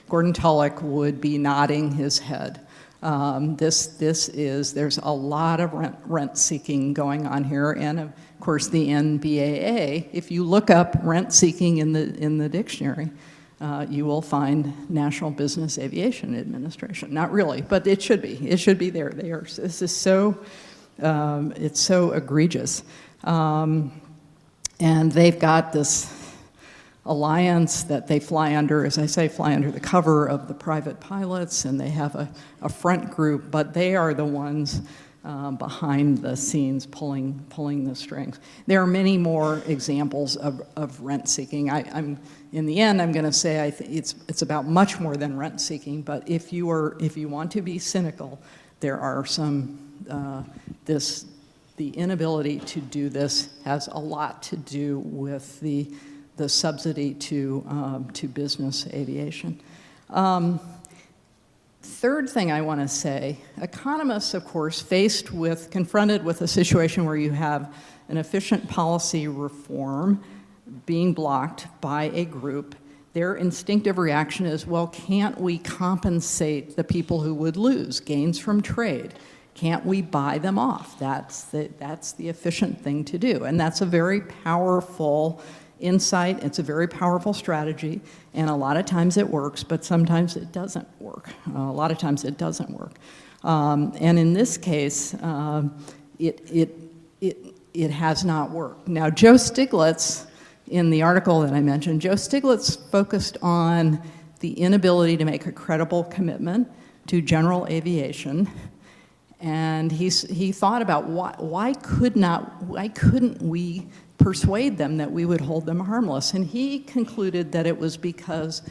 Gordon Tullock would be nodding his head. There's a lot of rent seeking going on here, and of course the NBAA. If you look up rent seeking in the dictionary, you will find National Business Aviation Administration. Not really, but it should be. It should be there. This is so. It's so egregious. And they've got this alliance that they fly under, as I say, fly under the cover of the private pilots, and they have a front group, but they are the ones behind the scenes pulling the strings. There are many more examples of rent seeking. In the end, I'm going to say it's about much more than rent seeking, but if you want to be cynical, there are some, the inability to do this has a lot to do with the subsidy to business aviation. Third thing I want to say, economists, of course, confronted with a situation where you have an efficient policy reform being blocked by a group, their instinctive reaction is, well, can't we compensate the people who would lose? Gains from trade. Can't we buy them off? That's the efficient thing to do. And that's a very powerful insight. It's a very powerful strategy, and a lot of times it works, but sometimes it doesn't work. A lot of times it doesn't work. And in this case, it has not worked. Now, Joe Stiglitz, in the article that I mentioned, Joe Stiglitz focused on the inability to make a credible commitment to general aviation, and he thought about why couldn't we persuade them that we would hold them harmless, and he concluded that it was because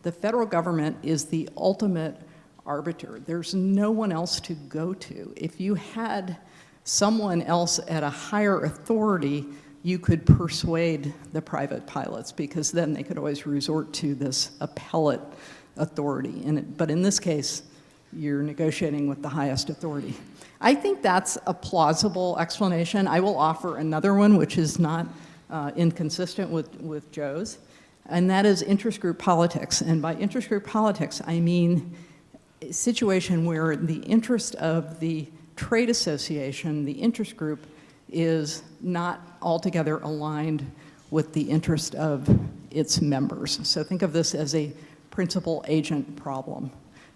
the federal government is the ultimate arbiter. There's no one else to go to. If you had someone else at a higher authority, you could persuade the private pilots, because then they could always resort to this appellate authority. But in this case, you're negotiating with the highest authority. I think that's a plausible explanation. I will offer another one, which is not inconsistent with Joe's, and that is interest group politics. And by interest group politics, I mean a situation where the interest of the trade association, the interest group, is not altogether aligned with the interest of its members. So think of this as a principal-agent problem,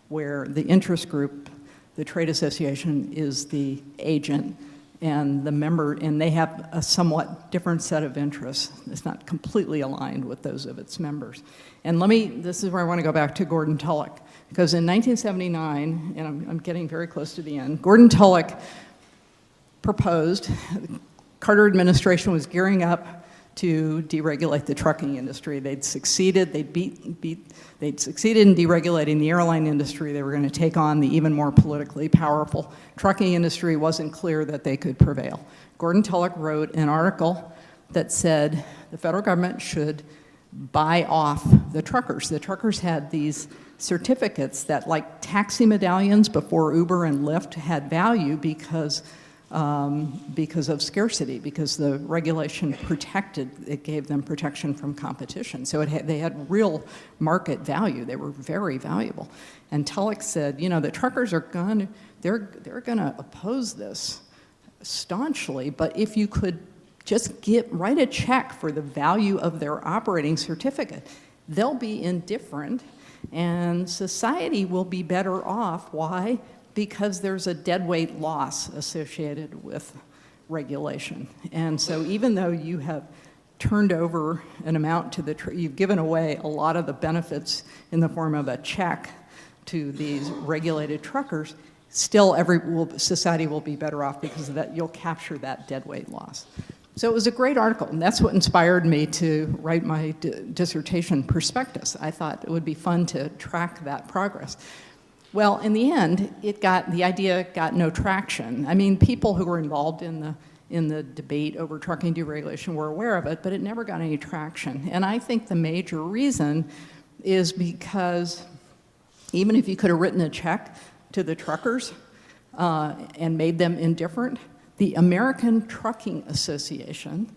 where the interest group, the trade association, is the agent, and the member, and they have a somewhat different set of interests. It's not completely aligned with those of its members. And this is where I want to go back to Gordon Tullock, because in 1979, and I'm getting very close to the end, Gordon Tullock proposed, the Carter administration was gearing up to deregulate the trucking industry. They'd succeeded. They'd succeeded in deregulating the airline industry. They were going to take on the even more politically powerful trucking industry. It wasn't clear that they could prevail. Gordon Tullock wrote an article that said the federal government should buy off the truckers. The truckers had these certificates that, like taxi medallions before Uber and Lyft, had value because of scarcity, because the regulation it gave them protection from competition. So they had real market value. They were very valuable. And Tullock said, the truckers are they're going to oppose this staunchly, but if you could just write a check for the value of their operating certificate, they'll be indifferent, and society will be better off. Why? Because there's a deadweight loss associated with regulation. And so even though you have turned over an amount to you've given away a lot of the benefits in the form of a check to these regulated truckers, still society will be better off because of that. You'll capture that deadweight loss. So it was a great article, and that's what inspired me to write my dissertation prospectus. I thought it would be fun to track that progress. Well, in the end, the idea got no traction. I mean, people who were involved in the debate over trucking deregulation were aware of it, but it never got any traction. And I think the major reason is because even if you could have written a check to the truckers and made them indifferent, the American Trucking Association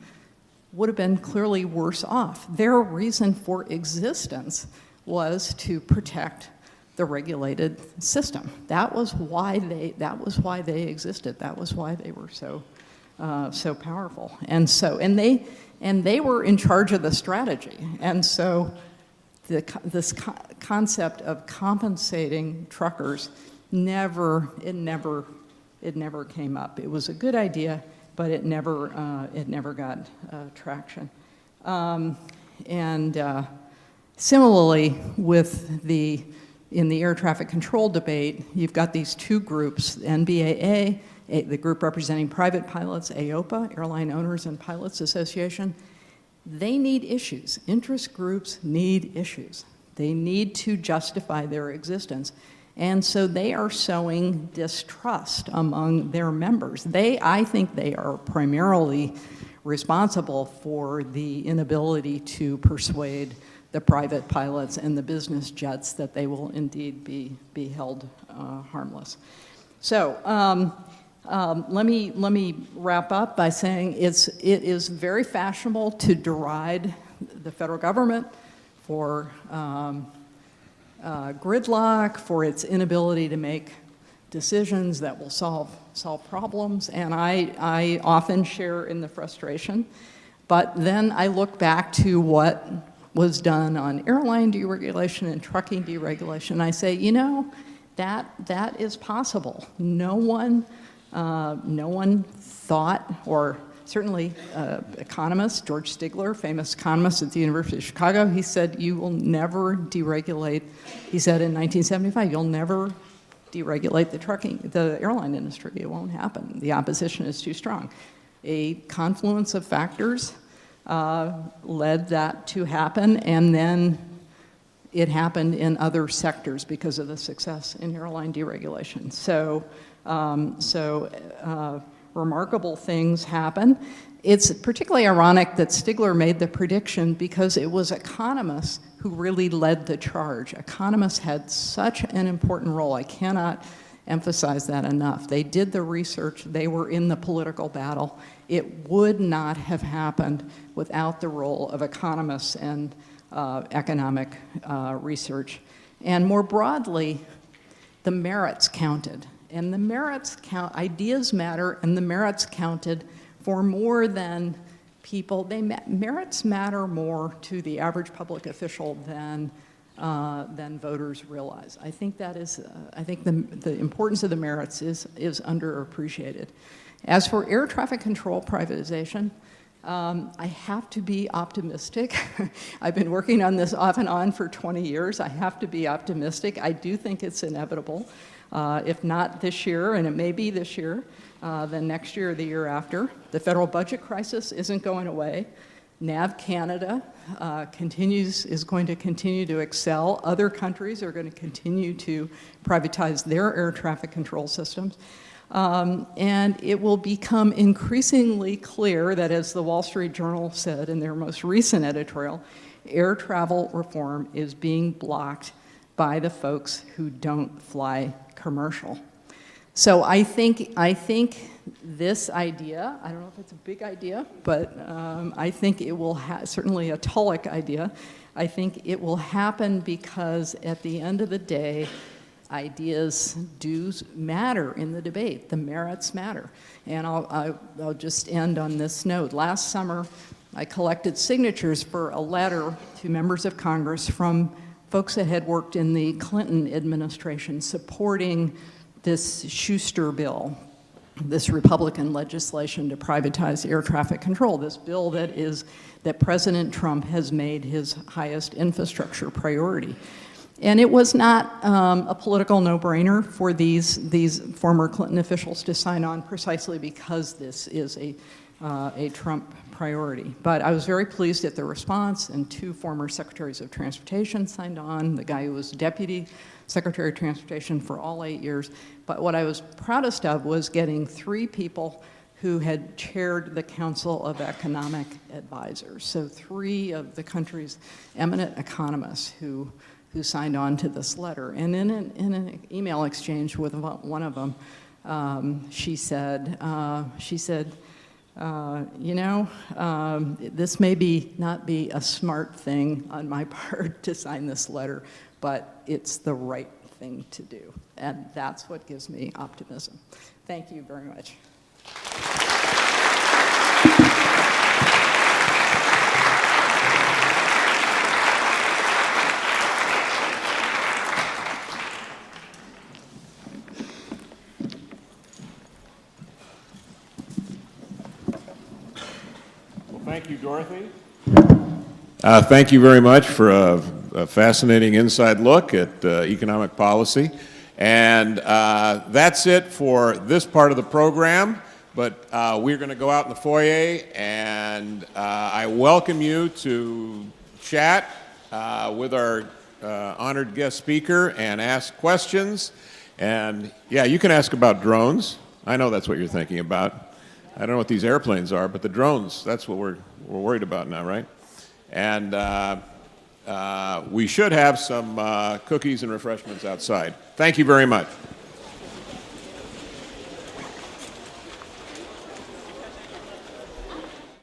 would have been clearly worse off. Their reason for existence was to protect the regulated system. That was why they existed. That was why they were so powerful. And they were in charge of the strategy. And so this concept of compensating truckers never came up. It was a good idea, but it never got traction. Similarly, in the air traffic control debate, you've got these two groups, NBAA, the group representing private pilots, AOPA, Airline Owners and Pilots Association. They need issues. Interest groups need issues. They need to justify their existence. And so they are sowing distrust among their members. I think they are primarily responsible for the inability to persuade the private pilots and the business jets that they will indeed be held harmless. So let me wrap up by saying it is very fashionable to deride the federal government for gridlock, for its inability to make decisions that will solve problems, and I often share in the frustration. But then I look back to what was done on airline deregulation and trucking deregulation, and I say, you know, that is possible. No one thought, or certainly economist, George Stigler, famous economist at the University of Chicago, he said, you will never deregulate, he said in 1975, you'll never deregulate the airline industry. It won't happen. The opposition is too strong. A confluence of factors led that to happen, and then it happened in other sectors because of the success in airline deregulation. So remarkable things happen. It's particularly ironic that Stigler made the prediction because it was economists who really led the charge. Economists had such an important role. I cannot emphasize that enough. They did the research. They were in the political battle. It would not have happened without the role of economists and economic research. And more broadly, the merits counted. And the merits count, ideas matter, and the merits counted for more than people. Merits matter more to the average public official than voters realize. I think that is, I think the importance of the merits is underappreciated. As for air traffic control privatization, I have to be optimistic. I've been working on this off and on for 20 years. I have to be optimistic. I do think it's inevitable. If not this year, and it may be this year, then next year or the year after. The federal budget crisis isn't going away. NAV Canada is going to continue to excel. Other countries are going to continue to privatize their air traffic control systems. And it will become increasingly clear that, as the Wall Street Journal said in their most recent editorial, air travel reform is being blocked by the folks who don't fly commercial. So I think this idea, I don't know if it's a big idea, but I think it will certainly a Tullock idea. I think it will happen because at the end of the day, ideas do matter in the debate. The merits matter. And I'll just end on this note. Last summer, I collected signatures for a letter to members of Congress from folks that had worked in the Clinton administration supporting this Schuster bill, this Republican legislation to privatize air traffic control, this bill that President Trump has made his highest infrastructure priority. And it was not a political no-brainer for these former Clinton officials to sign on precisely because this is a Trump priority. But I was very pleased at the response, and 2 former secretaries of transportation signed on, the guy who was deputy secretary of transportation for all 8 years. But what I was proudest of was getting 3 people who had chaired the Council of Economic Advisors. So 3 of the country's eminent economists who signed on to this letter. And in an email exchange with one of them, she said, you know, this may not be a smart thing on my part to sign this letter, but it's the right thing to do. And that's what gives me optimism. Thank you very much. Thank you, Dorothy. Thank you very much for a fascinating inside look at economic policy. And that's it for this part of the program. But we're going to go out in the foyer, and I welcome you to chat with our honored guest speaker and ask questions. And yeah, you can ask about drones. I know that's what you're thinking about. I don't know what these airplanes are, but the drones, that's what we're worried about now, right? And we should have some cookies and refreshments outside. Thank you very much.